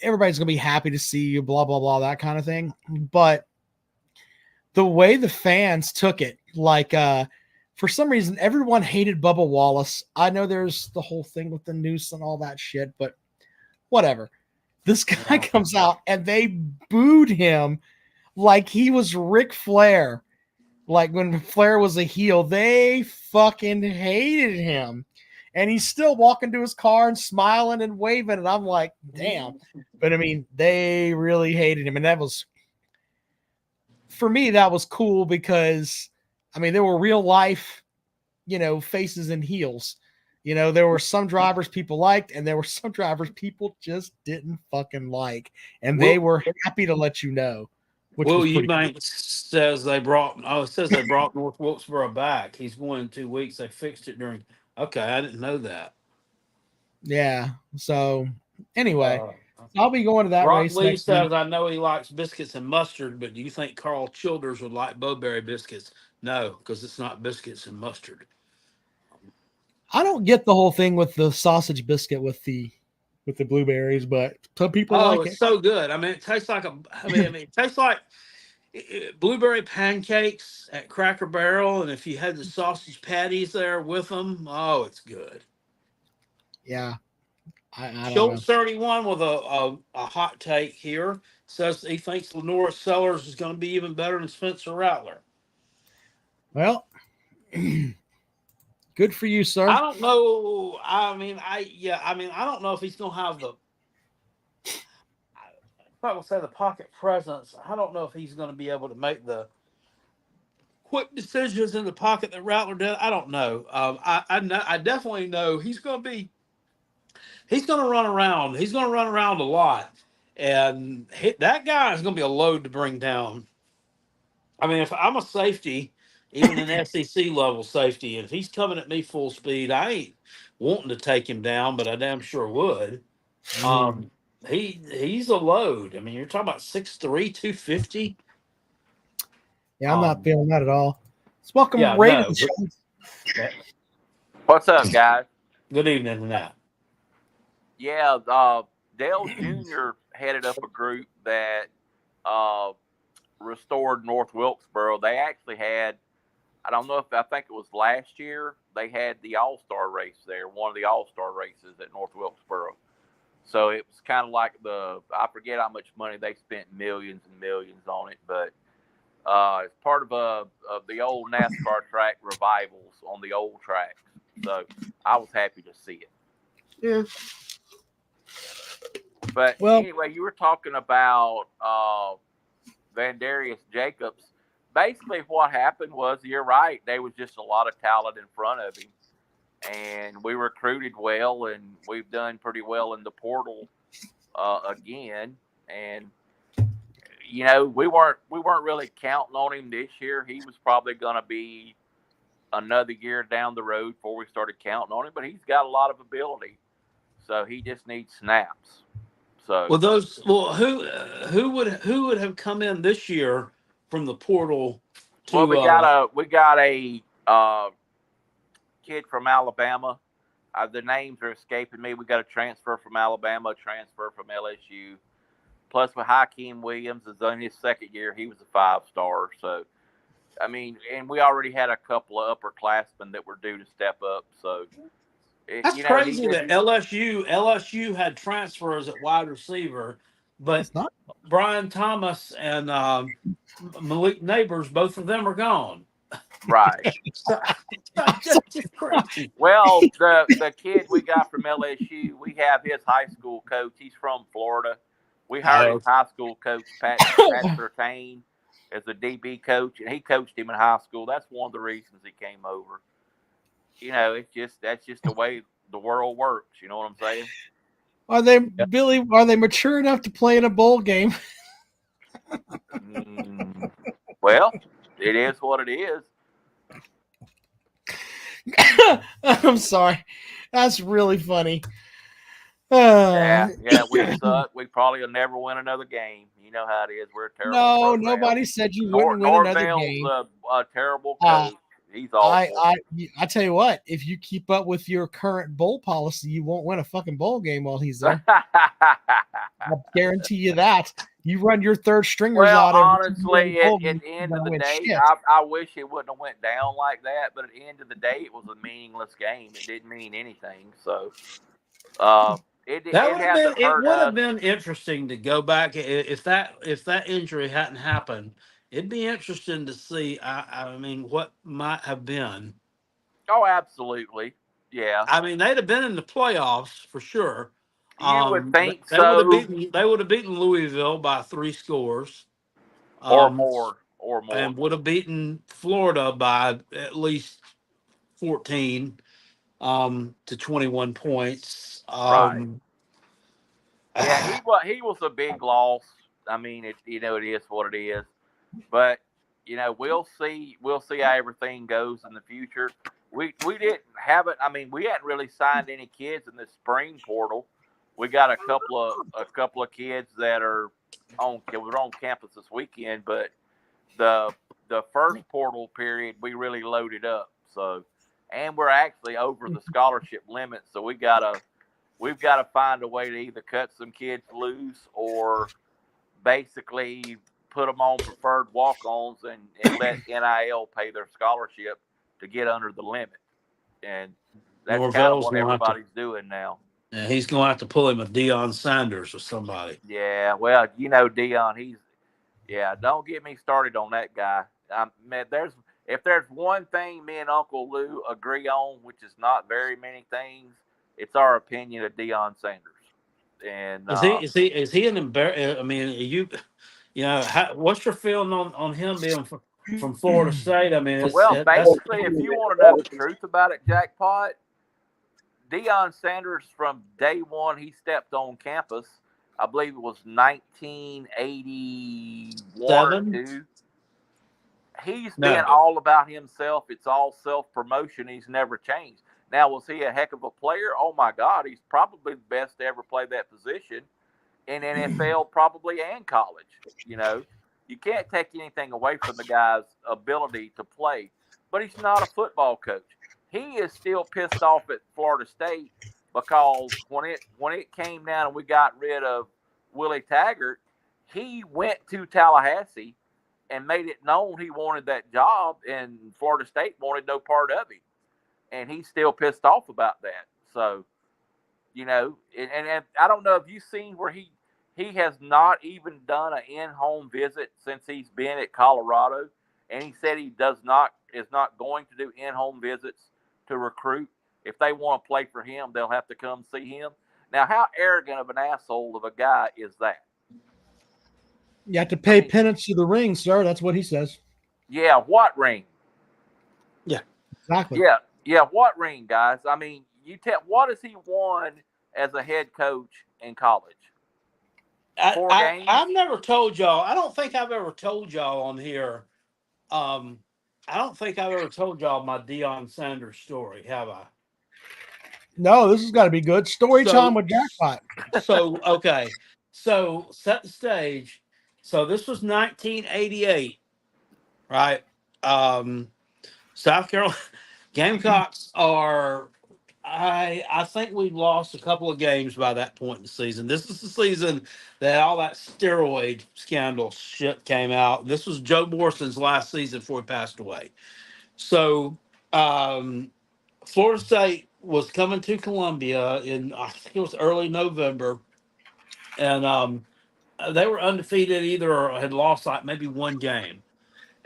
everybody's going to be happy to see you, blah, blah, blah, that kind of thing. But the way the fans took it, like, for some reason, everyone hated Bubba Wallace. I know there's the whole thing with the noose and all that shit, but whatever. This guy comes out and they booed him like he was Ric Flair. Like when Flair was a heel, they fucking hated him. And he's still walking to his car and smiling and waving. And I'm like, damn. But they really hated him. And that was, for me, that was cool because, there were real life, faces and heels. There were some drivers people liked, and there were some drivers people just didn't fucking like. And they were happy to let you know. Will Eubanks says they brought North Wilkesboro back. He's going in 2 weeks. They fixed it during. Okay, I didn't know that. Yeah. So anyway, I'll be going to that Rock race. Lee next says, week. I know he likes biscuits and mustard, but do you think Carl Childers would like Bowberry biscuits? No, because it's not biscuits and mustard. I don't get the whole thing with the sausage biscuit with the blueberries, but some people like it's it. so good. It tastes like it tastes like blueberry pancakes at Cracker Barrel, and if you had the sausage patties there with them, it's good. Yeah. I Schultz 31 with a hot take here says he thinks Lenora Sellers is going to be even better than Spencer Rattler. Well, good for you, sir. I don't know. I don't know if he's going to have I would say the pocket presence. I don't know if he's going to be able to make the quick decisions in the pocket that Rattler did. I don't know. I definitely know he's going to run around. He's going to run around a lot. And that guy is going to be a load to bring down. If I'm a safety, even an SEC level safety, and if he's coming at me full speed, I ain't wanting to take him down, but I damn sure would. He's a load. You're talking about 6'3", 250. Yeah, I'm not feeling that at all. Let's welcome Ray to the show. What's up, guys? Good evening, Nat. Yeah, Dale Jr. headed up a group that restored North Wilkesboro. They actually had, I think it was last year, they had the All-Star race there, one of the All-Star races at North Wilkesboro. So it was kind of like I forget how much money they spent, millions and millions on it, but it's part of the old NASCAR track revivals on the old tracks. So I was happy to see it. Yeah. But Well, anyway, you were talking about Vandarius Jacobs. Basically, what happened was, you're right. There was just a lot of talent in front of him, and we recruited well, and we've done pretty well in the portal again. And we weren't really counting on him this year. He was probably going to be another year down the road before we started counting on him. But he's got a lot of ability, so he just needs snaps. So who would have come in this year from the portal well, to we got a kid from Alabama. The names are escaping me. We got a transfer from Alabama, a transfer from LSU. Plus, with Hakeem Williams is on his second year, he was a 5-star. So, I mean, and we already had a couple of upperclassmen that were due to step up. So, That's crazy that LSU had transfers at wide receiver, but it's not. Brian Thomas and Malik Neighbors, both of them are gone. Right. So, just crazy. Well, the kid we got from LSU, we have his high school coach. He's from Florida. We hired his high school coach, Pat Surtain, as a DB coach, and he coached him in high school. That's one of the reasons he came over. That's just the way the world works. You know what I'm saying? Are they, Billy? Are they mature enough to play in a bowl game? Well, it is what it is. I'm sorry. That's really funny. Yeah, we suck. We probably will never win another game. You know how it is. We're a terrible program. Nobody said you wouldn't win another game. A terrible coach. He's awful. I tell you what, if you keep up with your current bowl policy, you won't win a fucking bowl game while he's there. I guarantee you that. You run your third stringers out. Honestly, at the end of the day, I wish it wouldn't have went down like that. But at the end of the day, it was a meaningless game. It didn't mean anything. So, it would have been interesting to go back if that injury hadn't happened. It'd be interesting to see. I mean, what might have been. Oh, absolutely. Yeah. I mean, they'd have been in the playoffs for sure. You would think so. They would have beaten Louisville by 3 scores. Or more. And would have beaten Florida by at least 14 to 21 points. Right. Yeah, he was a big loss. I mean, it is what it is. But we'll see how everything goes in the future. We didn't have it. I mean, we hadn't really signed any kids in the spring portal. We got a couple of kids that are on campus this weekend, but the first portal period we really loaded up. So, and we're actually over the scholarship limit, so we've got to find a way to either cut some kids loose or basically put them on preferred walk-ons and let NIL pay their scholarship to get under the limit. And that's kind of what everybody's doing now. Yeah, he's going to have to pull him a Dion Sanders or somebody. Yeah, well, Dion, don't get me started on that guy. Man, if there's one thing me and Uncle Lou agree on, which is not very many things, it's our opinion of Dion Sanders. And is he an embarrassment? I mean, what's your feeling on him being from Florida State? I mean, basically, if you want to know the truth about it, Jackpot, Dion Sanders, from day one he stepped on campus, I believe it was 1981 or 2. He's been all about himself. It's all self-promotion. He's never changed. Now, was he a heck of a player? Oh, my God. He's probably the best to ever play that position in NFL, probably, and college. You can't take anything away from the guy's ability to play, but he's not a football coach. He is still pissed off at Florida State because when it came down and we got rid of Willie Taggart, he went to Tallahassee and made it known he wanted that job, and Florida State wanted no part of him. And he's still pissed off about that. So, and I don't know if you've seen where he has not even done an in-home visit since he's been at Colorado. And he said he is not going to do in-home visits to recruit. If they want to play for him, they'll have to come see him. Now, how arrogant of an asshole of a guy is that? You have to pay penance to the ring, sir. That's what he says. Yeah, what ring? Exactly. Yeah, what ring, guys? I mean, what has he won as a head coach in college? 4 games? I've never told y'all. I don't think I've ever told y'all on here. I don't think I've ever told y'all my Dion Sanders story, have I? No, this has got to be good. Story time with Jackpot. Okay. So set the stage. So this was 1988, right? South Carolina Gamecocks are. I think we lost a couple of games by that point in the season. This is the season that all that steroid scandal shit came out. This was Joe Morrison's last season before he passed away. So Florida State was coming to Columbia in, I think it was early November, and they were undefeated either or had lost like maybe one game.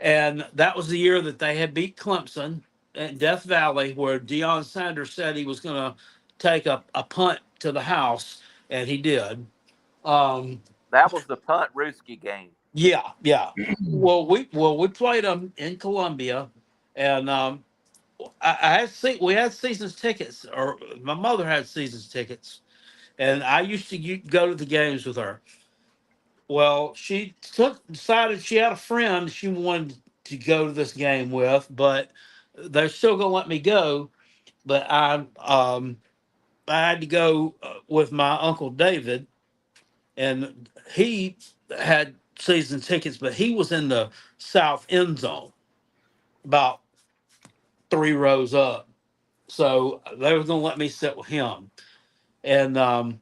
And that was the year that they had beat Clemson at Death Valley, where Dion Sanders said he was going to take a punt to the house, and he did. That was the punt Ruski game. Yeah. Well, we played them in Columbia, and we had seasons tickets, or my mother had seasons tickets, and I used to go to the games with her. Well, she decided she had a friend she wanted to go to this game with, but they're still gonna let me go. But I had to go with my uncle David, and he had season tickets, but he was in the south end zone, about 3 rows up. So they were gonna let me sit with him. And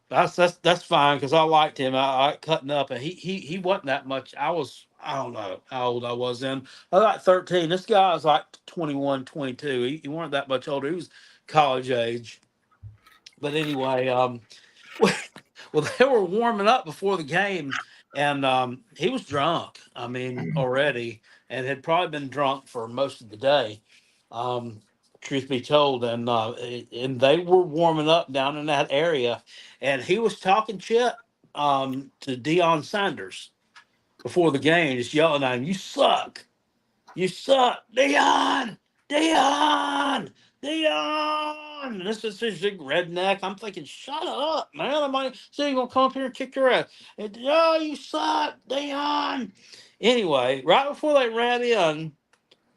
that's fine because I liked him. I like cutting up, and he wasn't that much. I don't know how old I was then. I was like 13. This guy was like 21, 22. He weren't that much older. He was college age. But anyway, well, they were warming up before the game, and he was drunk. I mean, already, and had probably been drunk for most of the day. Um, Truth be told, and they were warming up down in that area, and he was talking shit to Dion Sanders before the game, just yelling at him, "You suck! You suck, Dion! Dion! Dion!" And this is his big redneck. I'm thinking, shut up, man. I'm like, so you gonna come up here and kick your ass? And, oh, you suck, Dion. Anyway, right before they ran in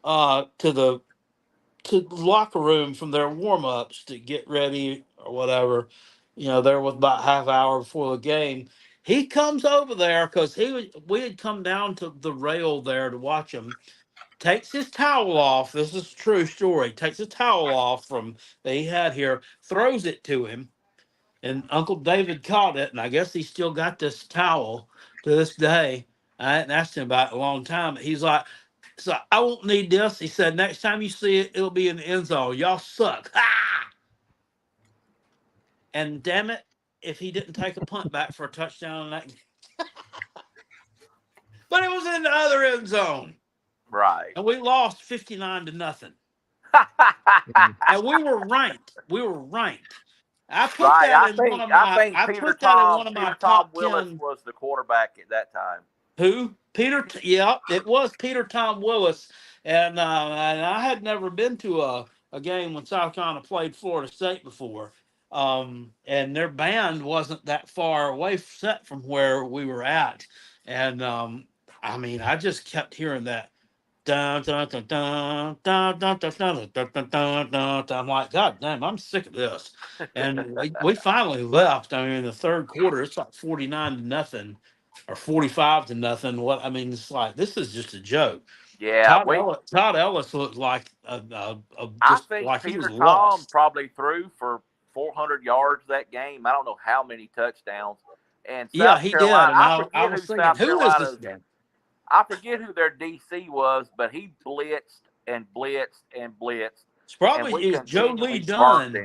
to the locker room from their warm ups to get ready or whatever, there was about half hour before the game. He comes over there because we had come down to the rail there to watch him, takes his towel off. This is a true story. Takes a towel off from that he had here, throws it to him, and Uncle David caught it, and I guess he still got this towel to this day. I hadn't asked him about it in a long time. He's like, so I won't need this. He said, next time you see it, it'll be in the end zone. Y'all suck. Ah! And damn it, if he didn't take a punt back for a touchdown in that game. But it was in the other end zone. Right. And we lost 59-0. And we were ranked. I put that in one of my. I put that in one of my top Willis 10. Was the quarterback at that time. Who? Peter? Yeah, it was Peter Tom Willis, and I had never been to a game when South Carolina played Florida State before, and their band wasn't that far away set from where we were at, and I mean, I just kept hearing that. Dun, dun, dun, dun, dun, dun, dun, dun, dun, dun, dun, dun. I'm like, God damn, I'm sick of this. And we finally left. I mean, in the third quarter, it's like 49-0 or 45-0. What I mean, it's like this is just a joke. Yeah, Todd Ellis looked like I think like Peter he was Tom lost. probably threw for 400 yards that game. I don't know how many touchdowns. And Yeah, South he Carolina, did. And I was thinking, who is this guy? I forget who their DC was, but he blitzed and blitzed and blitzed. It's probably it was Joe Lee Dunn.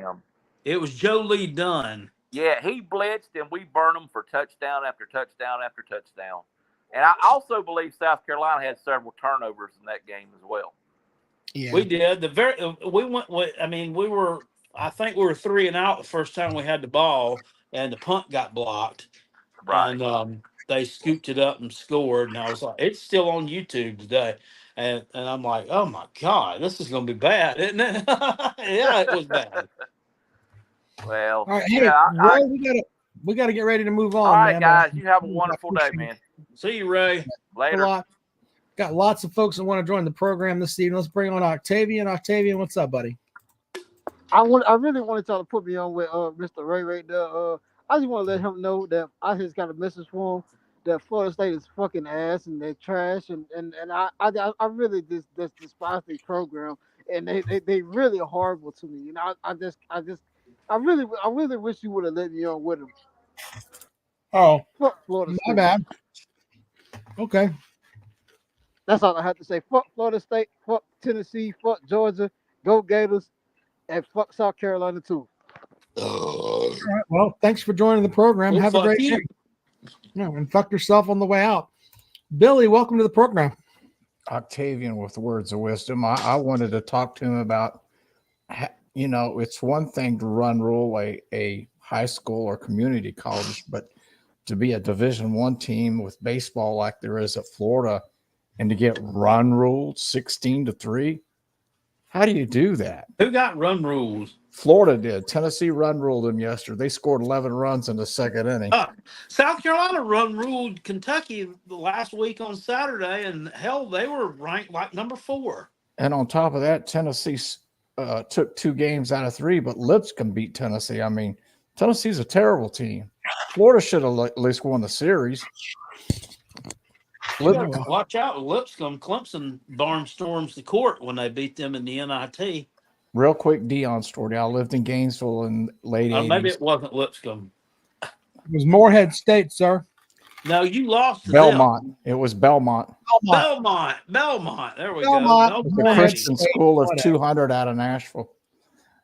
It was Joe Lee Dunn. Yeah, he blitzed and we burned them for touchdown after touchdown after touchdown. And I also believe South Carolina had several turnovers in that game as well. Yeah, we did. We went. I mean, we were. I think we were 3 and out the first time we had the ball, and the punt got blocked, Right. and they scooped it up and scored. And I was like, it's still on YouTube today. And I'm like, oh my God, this is going to be bad, isn't it? Yeah, it was bad. Well, All right, you hey, know, Ray, we gotta get ready to move all on, right, man. guys, you have a I wonderful day, appreciate man. See you, Ray. it a Later. lot. Got lots of folks that want to join the program this evening. Let's bring on Octavian. Octavian, what's up, buddy? I really wanted y'all to put me on with Mr. Ray right there. I just want to let him know that I just got a message for him that Florida State is fucking ass and they're trash and I really just despise their program and they really are horrible to me. You know, I really wish you would have let me on with them. Oh, Fuck Florida my State. bad. Okay. That's all I have to say. Fuck Florida State. Fuck Tennessee. Fuck Georgia. Go Gators. And fuck South Carolina too. All right. Well, thanks for joining the program. Well, Have a fuck great you. day. And fuck yourself on the way out. Billy, welcome to the program. Octavian with words of wisdom. I wanted to talk to him about, it's one thing to run rule a high school or community college, but to be a Division I team with baseball like there is at Florida and to get run ruled 16-3, how do you do that? Who got run rules? Florida did. Tennessee run ruled them yesterday. They scored 11 runs in the second inning. South Carolina run ruled Kentucky the last week on Saturday, and hell, they were ranked like number 4. And on top of that, Tennessee took 2 games out of 3, but Lipscomb beat Tennessee. I mean, Tennessee's a terrible team. Florida should have at least won the series. Watch out, Lipscomb. Clemson barnstorms the court when they beat them in the NIT. Real quick Dion story. I lived in Gainesville in late 80s. Maybe it wasn't Lipscomb. It was Morehead State, sir. No, you lost to Belmont. them. It was Belmont. Belmont. There we Belmont. go. The Christian school of 200 out of Nashville.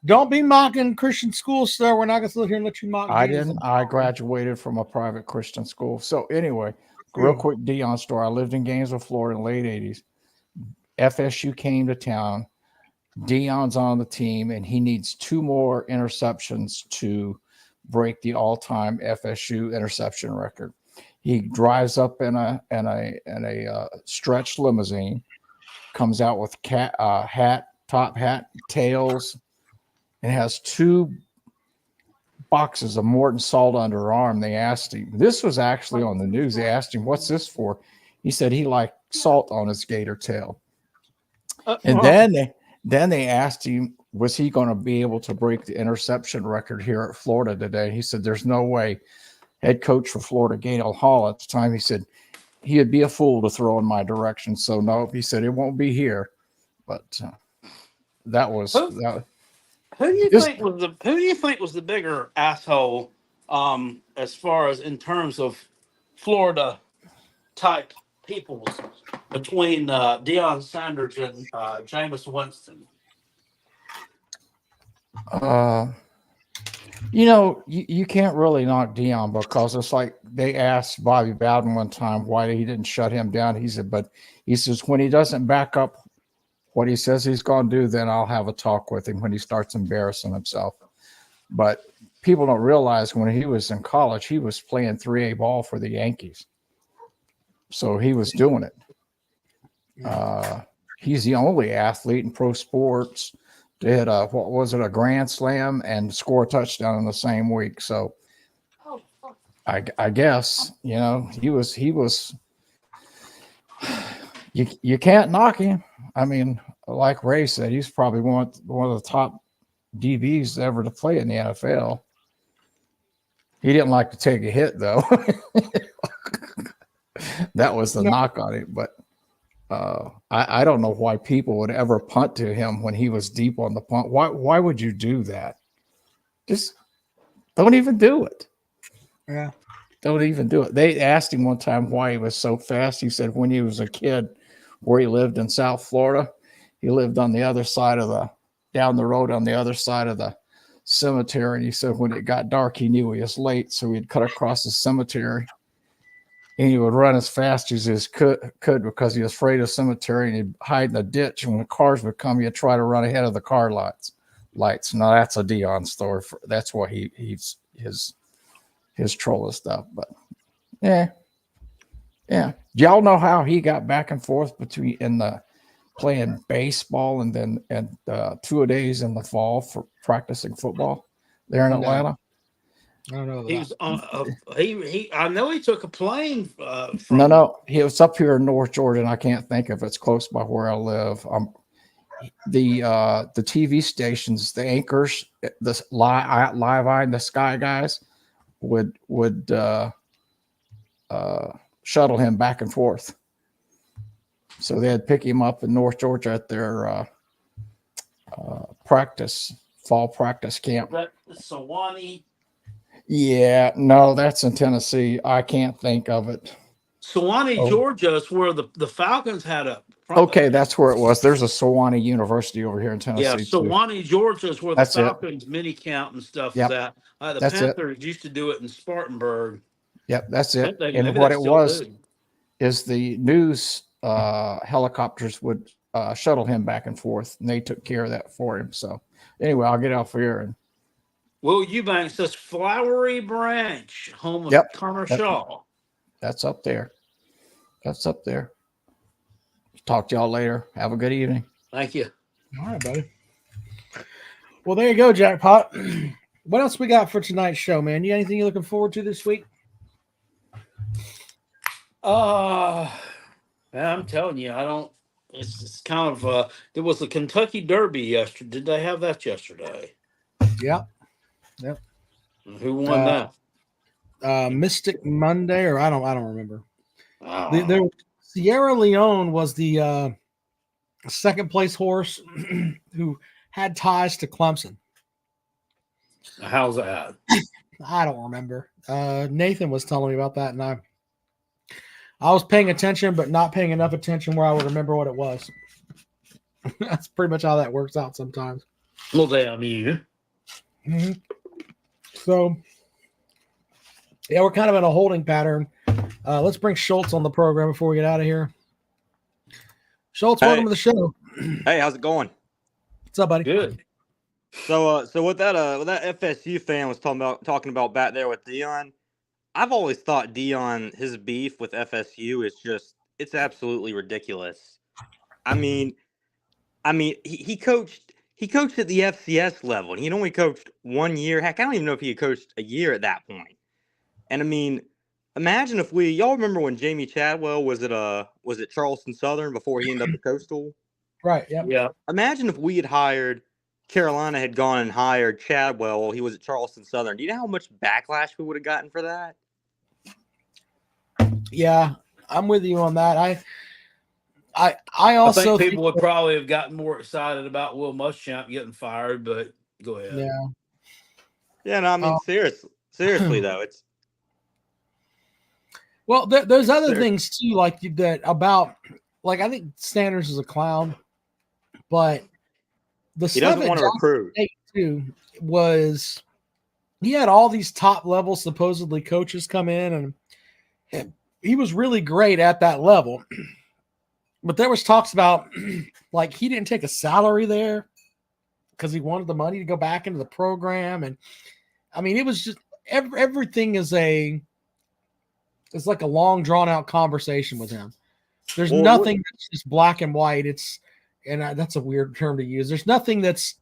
Don't be mocking Christian schools, sir. We're not going to sit here and let you mock. I Jesus. didn't. I graduated from a private Christian school. So anyway, real quick Dion story. I lived in Gainesville, Florida in the late 80s. FSU came to town. Dion's on the team, and he needs 2 more interceptions to break the all-time FSU interception record. He drives up in a stretched limousine, comes out with top hat, tails, and has 2 boxes of Morton salt under her arm. They asked him. This was actually on the news. They asked him, "What's this for?" He said he liked salt on his gator tail. And then they asked him, was he going to be able to break the interception record here at Florida today? He said, there's no way. Head coach for Florida, Gaynell Hall at the time, he said, he'd be a fool to throw in my direction. So no, he said, it won't be here. But that was that. Who do you think was the bigger asshole as far as in terms of Florida type people between Dion Sanders and Jameis Winston? You can't really knock Dion because it's like they asked Bobby Bowden one time why he didn't shut him down. He said, when he doesn't back up what he says he's going to do, then I'll have a talk with him when he starts embarrassing himself. But people don't realize when he was in college, he was playing 3A ball for the Yankees. So he was doing it. He's the only athlete in pro sports to hit a grand slam and score a touchdown in the same week. So I guess, he was, you can't knock him. I mean, like Ray said, he's probably one of the top DBs ever to play in the NFL. He didn't like to take a hit though. That was the knock on it, but I don't know why people would ever punt to him when he was deep on the punt. Why would you do that? Just don't even do it. Yeah. Don't even do it. They asked him one time why he was so fast. He said when he was a kid, where he lived in South Florida, he lived on the other side of down the road on the other side of the cemetery. And he said when it got dark, he knew he was late. So he'd cut across the cemetery. And he would run as fast as he could because he was afraid of cemetery, and he'd hide in a ditch. And when the cars would come, he'd try to run ahead of the car lights. Now that's a Dion story. That's why his his trolling stuff. But yeah. Do y'all know how he got back and forth between playing baseball and then 2-a-days in the fall for practicing football there in No. Atlanta? I don't know. He was on. He. I know he took a plane. From, No. He was up here in North Georgia, and I can't think if it's close by where I live. The TV stations, the anchors, the live eye in the sky guys would shuttle him back and forth. So they'd pick him up in North Georgia at their fall practice camp. that Sewanee. Yeah, no, that's in Tennessee. I can't think of it. Sewanee, Georgia is where the Falcons had a. Okay, that's where it was. There's a Sewanee University over here in Tennessee. Yeah, Sewanee, Georgia is where That's the Falcons mini camp and stuff Yep. is at. The That's Panthers used to do it in Spartanburg. Yep, that's it. Maybe And they what it still was do. is the news helicopters would shuttle him back and forth, and they took care of that for him. So anyway, I'll get off here. And Will Eubanks says Flowery Branch, home of Yep. Connor Shaw. that's up there. Talk to y'all later. Have a good evening. Thank you. All right, buddy. Well, there you go, Jackpot. What else we got for tonight's show, man? You got anything you're looking forward to this week? Man, I'm telling you, I don't. It's kind of. There was the Kentucky Derby yesterday. Did they have that yesterday? Yep. Who won that? Mystic Monday, or I don't remember. Oh. Sierra Leone was the second place horse who had ties to Clemson. How's that? I don't remember. Nathan was telling me about that, and I was paying attention, but not paying enough attention where I would remember what it was. That's pretty much how that works out sometimes. Well, damn you. Mm-hmm. So, yeah, we're kind of in a holding pattern. Let's bring Schultz on the program before we get out of here. Schultz, welcome to the show. Hey, how's it going? What's up, buddy? Good. So what that FSU fan was talking about back there with Dion, I've always thought Dion, his beef with FSU is it's absolutely ridiculous. I mean, he coached at the FCS level, and he'd only coached 1 year. Heck, I don't even know if he had coached a year at that point. And I mean, imagine if y'all remember when Jamie Chadwell was at Charleston Southern before he ended up at Coastal? Right. Yep. Yeah. Imagine if Carolina had gone and hired Chadwell while he was at Charleston Southern. Do you know how much backlash we would have gotten for that? Yeah, I'm with you on that. I also think people would probably have gotten more excited about Will Muschamp getting fired, but go ahead. Yeah. Yeah, no, I mean, seriously though, it's. Well, there's other things too, like that about, like, I think Sanders is a clown, but the He stuff doesn't at want to Jackson recruit. State too was he had all these top level supposedly coaches come in, and he was really great at that level. But there was talks about like he didn't take a salary there because he wanted the money to go back into the program, and I mean it was just everything is it's like a long drawn out conversation with him. There's nothing that's just black and white. That's a weird term to use. There's nothing that's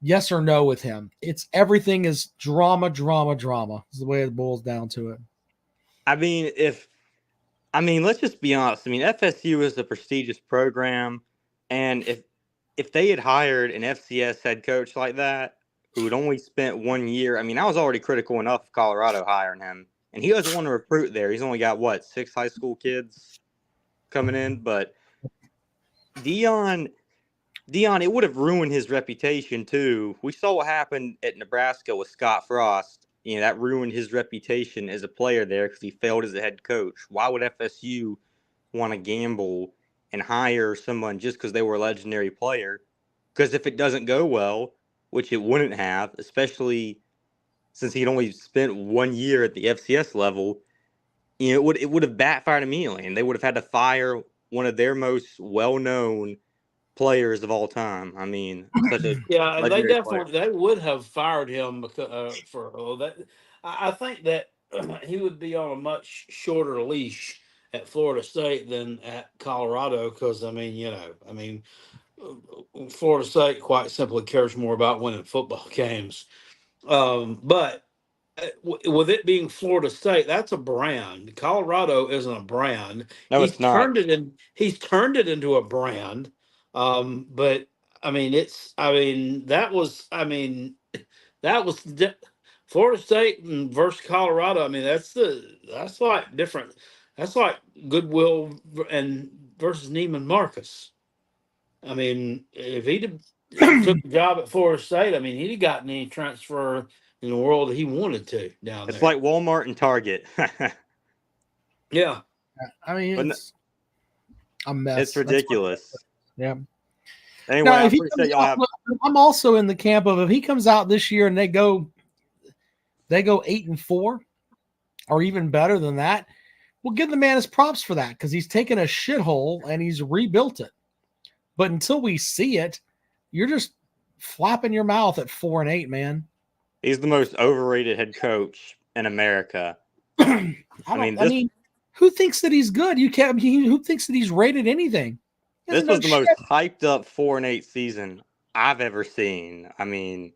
yes or no with him. Everything is drama. Is the way it boils down to it. I mean, let's just be honest. I mean, FSU is a prestigious program, and if they had hired an FCS head coach like that who had only spent 1 year, I mean, I was already critical enough of Colorado hiring him, and he doesn't want to recruit there. He's only got 6 high school kids coming in, but Dion, it would have ruined his reputation too. We saw what happened at Nebraska with Scott Frost. You know, that ruined his reputation as a player there because he failed as a head coach. Why would FSU want to gamble and hire someone just because they were a legendary player? Because if it doesn't go well, which it wouldn't have, especially since he'd only spent 1 year at the FCS level, you know, it would have backfired immediately, and they would have had to fire one of their most well-known players of all time. I mean, such a Yeah, and they legendary player. definitely would have fired him because, for that. I think that he would be on a much shorter leash at Florida State than at Colorado because Florida State quite simply cares more about winning football games. But with it being Florida State, that's a brand. Colorado isn't a brand. No, it's not. He's turned it into a brand. But I mean, that was Florida State versus Colorado. I mean, that's like different. That's like Goodwill and versus Neiman Marcus. I mean, if he'd have took the job at Florida State, I mean, he'd have gotten any transfer in the world that he wanted to down It's there. like Walmart and Target. Yeah. I mean, But it's a mess. it's ridiculous. Yeah. Anyway, Now, I if he appreciate comes y'all out, I'm also in the camp of if he comes out this year and they go 8-4, or even better than that, we'll give the man his props for that because he's taken a shithole and he's rebuilt it. But until we see it, you're just flapping your mouth at 4-8, man. He's the most overrated head coach in America. I mean, who thinks that he's good? You can't. Who thinks that he's rated anything? This was the most hyped up 4-8 season I've ever seen. I mean,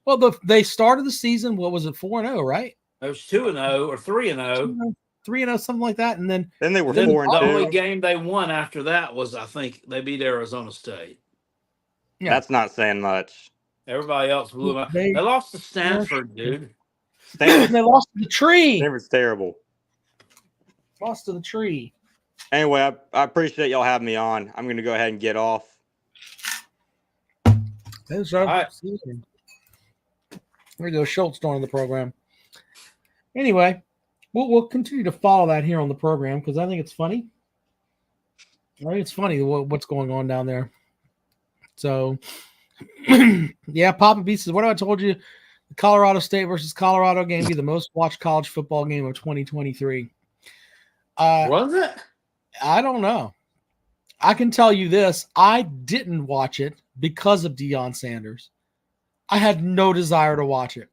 well, they started the season. What was it? 4-0, right? It was 2-0 or 3-0. 3-0, something like that, and then they were 4-2. The only game they won after that was, I think, they beat Arizona State. Yeah. That's not saying much. Everybody else blew them out. They lost to Stanford, dude. They lost to the tree. Stanford's terrible. Lost to the tree. Anyway, I appreciate y'all having me on. I'm going to go ahead and get off. There's our right. season. There goes Schultz joining the program. Anyway, we'll continue to follow that here on the program because I think it's funny. I think it's funny what's going on down there. So, yeah, Papa B says, what have I told you? The Colorado State versus Colorado game be the most watched college football game of 2023. Was it? I don't know. I can tell you this. I didn't watch it because of Dion Sanders. I had no desire to watch it.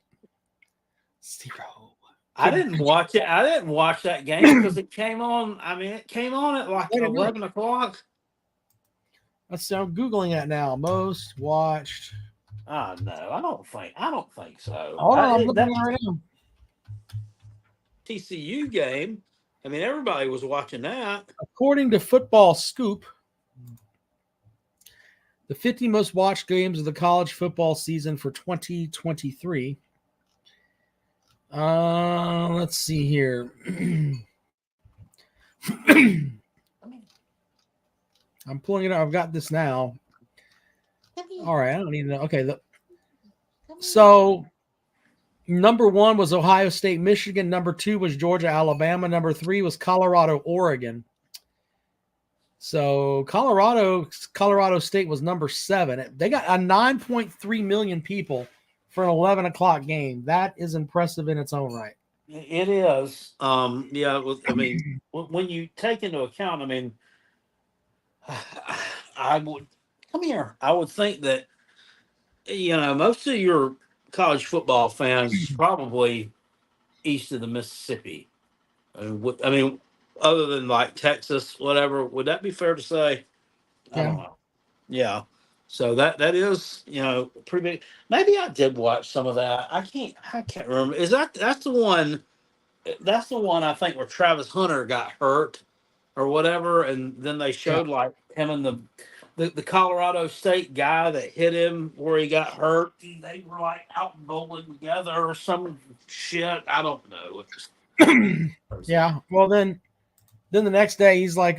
Zero. I didn't watch it. I didn't watch that game because it came on. I mean, it came on at like 11 o'clock. Let's see. I'm Googling it now. Most watched. No, I don't think so. Hold on, I'm looking at it right now. TCU game. I mean, everybody was watching that. According to Football Scoop, the 50 most watched games of the college football season for 2023. Let's see here. I'm pulling it up. I've got this now. All right. I don't even know. Okay. So number 1 was Ohio State, Michigan. Number 2 was Georgia, Alabama. Number 3 was Colorado, Oregon. So Colorado State was number 7. They got a 9.3 million people for an 11 o'clock game. That is impressive in its own right. It is. Yeah. I mean, when you take into account, I mean, I would come here. I would think that, most of your college football fans probably east of the Mississippi. I mean, other than like Texas, whatever. Would that be fair to say? I don't know. Yeah. So that is, pretty big. Maybe I did watch some of that. I can't remember. That's the one? That's the one I think where Travis Hunter got hurt or whatever, and then they showed like him and the Colorado State guy that hit him where he got hurt. They were like out bowling together or some shit. I don't know. Yeah. Well, then the next day he's like,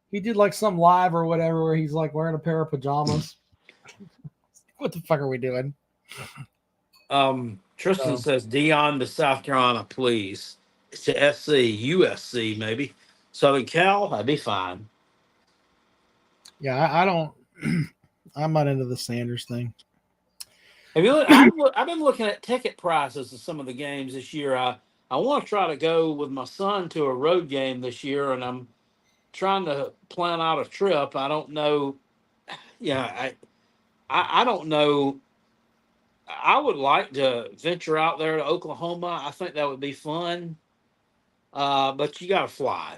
he did like some live or whatever where he's like wearing a pair of pajamas. What the fuck are we doing? Tristan says Dion to South Carolina, please. To USC maybe. Southern Cal, that'd be fine. Yeah, I don't. I'm not into the Sanders thing. Have you? I've been looking at ticket prices of some of the games this year. I want to try to go with my son to a road game this year, and I'm trying to plan out a trip. I don't know. Yeah, I don't know I would like to venture out there to Oklahoma. I think that would be fun. But you got to fly,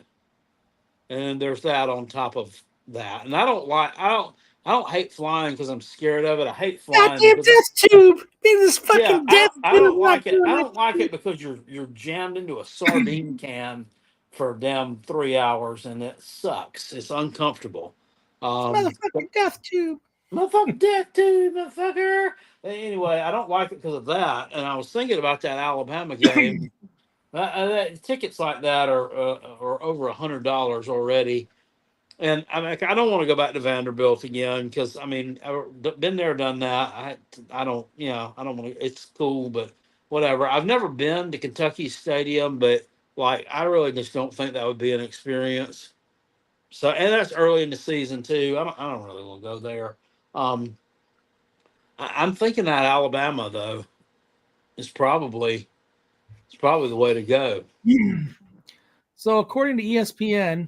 and there's that on top of that. And I don't hate flying because I'm scared of it. I hate flying Goddamn because death tube. This yeah, fucking death I tube. don't I'm not like it. doing I that don't like it shit. because you're jammed into a sardine can for damn 3 hours, and it sucks. It's uncomfortable. But Motherfucking death tube. motherfucker, death tube, motherfucker. Anyway, I don't like it because of that. And I was thinking about that Alabama game. Tickets like that are over $100 already. And I mean, I don't want to go back to Vanderbilt again because I mean, I've been there, done that. I don't, I don't want to. It's cool, but whatever. I've never been to Kentucky Stadium, but like, I really just don't think that would be an experience. So, and that's early in the season too. I don't really want to go there. Um, I'm thinking that Alabama though is probably the way to go. So according to ESPN,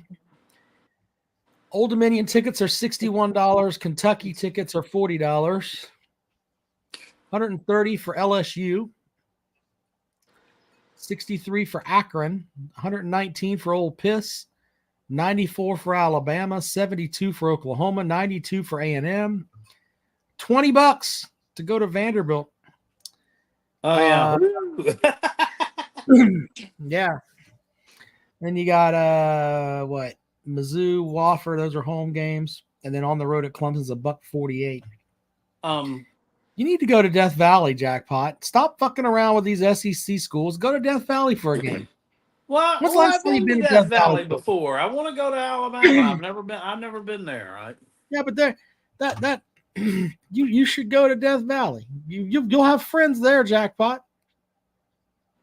Old Dominion tickets are $61. Kentucky tickets are $40. 130 for LSU. 63 for Akron. 119 for Ole Piss. 94 for Alabama. 72 for Oklahoma. 92 for A&M. $20 to go to Vanderbilt. Oh yeah. Yeah. Then you got what? Mizzou, Wofford, those are home games. And then on the road at Clemson's $1.48. You need to go to Death Valley, Jackpot. Stop fucking around with these SEC schools. Go to Death Valley for a game. When's the well, last I've time been you've to been to Death Death Valley Valley before. I want to go to Alabama. I've never been there. Right? Yeah, but that you should go to Death Valley. You'll have friends there, Jackpot.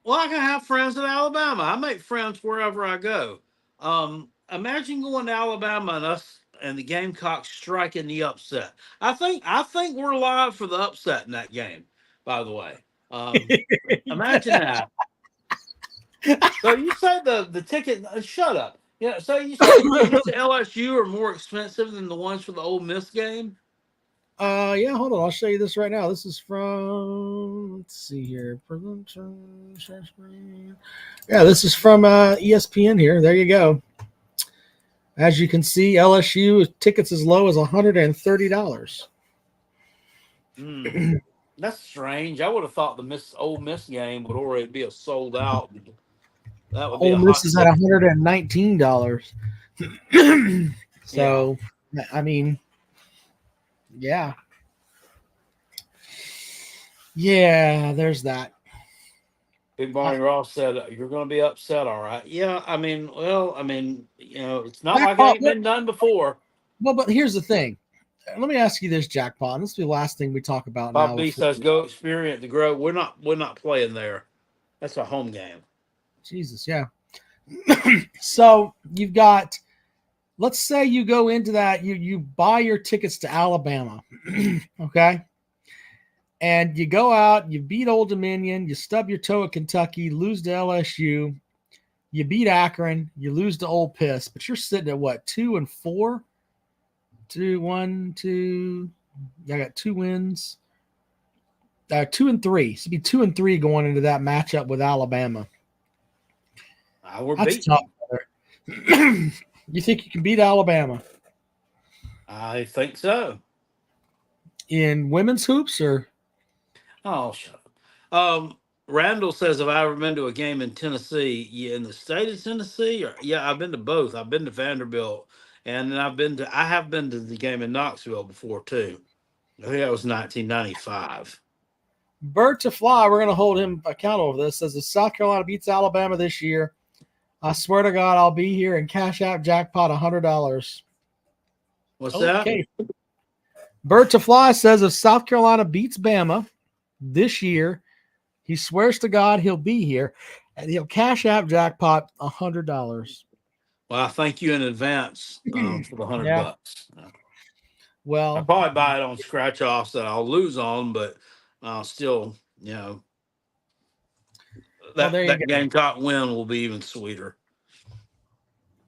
Well, I can have friends in Alabama. I make friends wherever I go. Imagine going to Alabama and us and the Gamecocks striking the upset. I think we're live for the upset in that game. By the way, imagine that. So you say the ticket? Shut up. Yeah. So you say the tickets to LSU are more expensive than the ones for the Ole Miss game? Yeah, hold on. I'll show you this right now. This is from, let's see here. Yeah, this is from ESPN here. There you go. As you can see, LSU tickets as low as $130. That's strange. I would have thought the Ole Miss game would already be a sold out. That would be Ole a Miss hot is at ticket. $119. So, yeah. I mean, yeah. Yeah, there's that. Big Barney Ross said you're going to be upset, all right. Yeah, I mean, it's not like it ain't been done before. Well, but here's the thing. Let me ask you this, Jackpot. And this will be the last thing we talk about Bob now. B says go experience the grow. We're not playing there. That's a home game. Jesus, yeah. So you've got, let's say you go into that, you buy your tickets to Alabama, okay? And you go out, you beat Old Dominion, you stub your toe at Kentucky, lose to LSU, you beat Akron, you lose to Ole Piss, but you're sitting at what, 2-4? 2-1-2. I got 2 wins. 2-3. So it'd be 2-3 going into that matchup with Alabama. That's tough. You think you can beat Alabama? I think so. In women's hoops or? Oh, shut up. Randall says, have I ever been to a game in Tennessee? Yeah, in the state of Tennessee? Yeah, I've been to both. I've been to Vanderbilt, and then I have been to the game in Knoxville before too. I think that was 1995. Bird to Fly, we're going to hold him accountable for this. Says if South Carolina beats Alabama this year, I swear to God, I'll be here and cash out Jackpot $100. What's that? Bird to Fly says if South Carolina beats Bama this year, he swears to God he'll be here and he'll cash out Jackpot $100. Well, I thank you in advance for the $100. Well, I'll probably buy it on scratch offs that I'll lose on, but still, that Gamecock win will be even sweeter.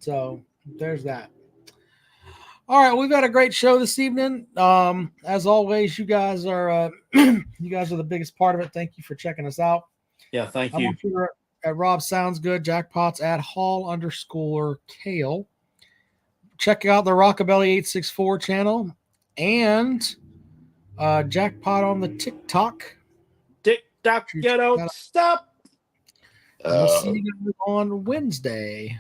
So there's that. All right, we've had a great show this evening. As always, you guys are the biggest part of it. Thank you for checking us out. Yeah, thank I'm you. on Twitter at Rob Sounds Good, Jackpots at Hall_Kale. Check out the Rockabilly 864 channel and Jackpot on the TikTok. TikTok, you don't stop. And we'll see you guys on Wednesday.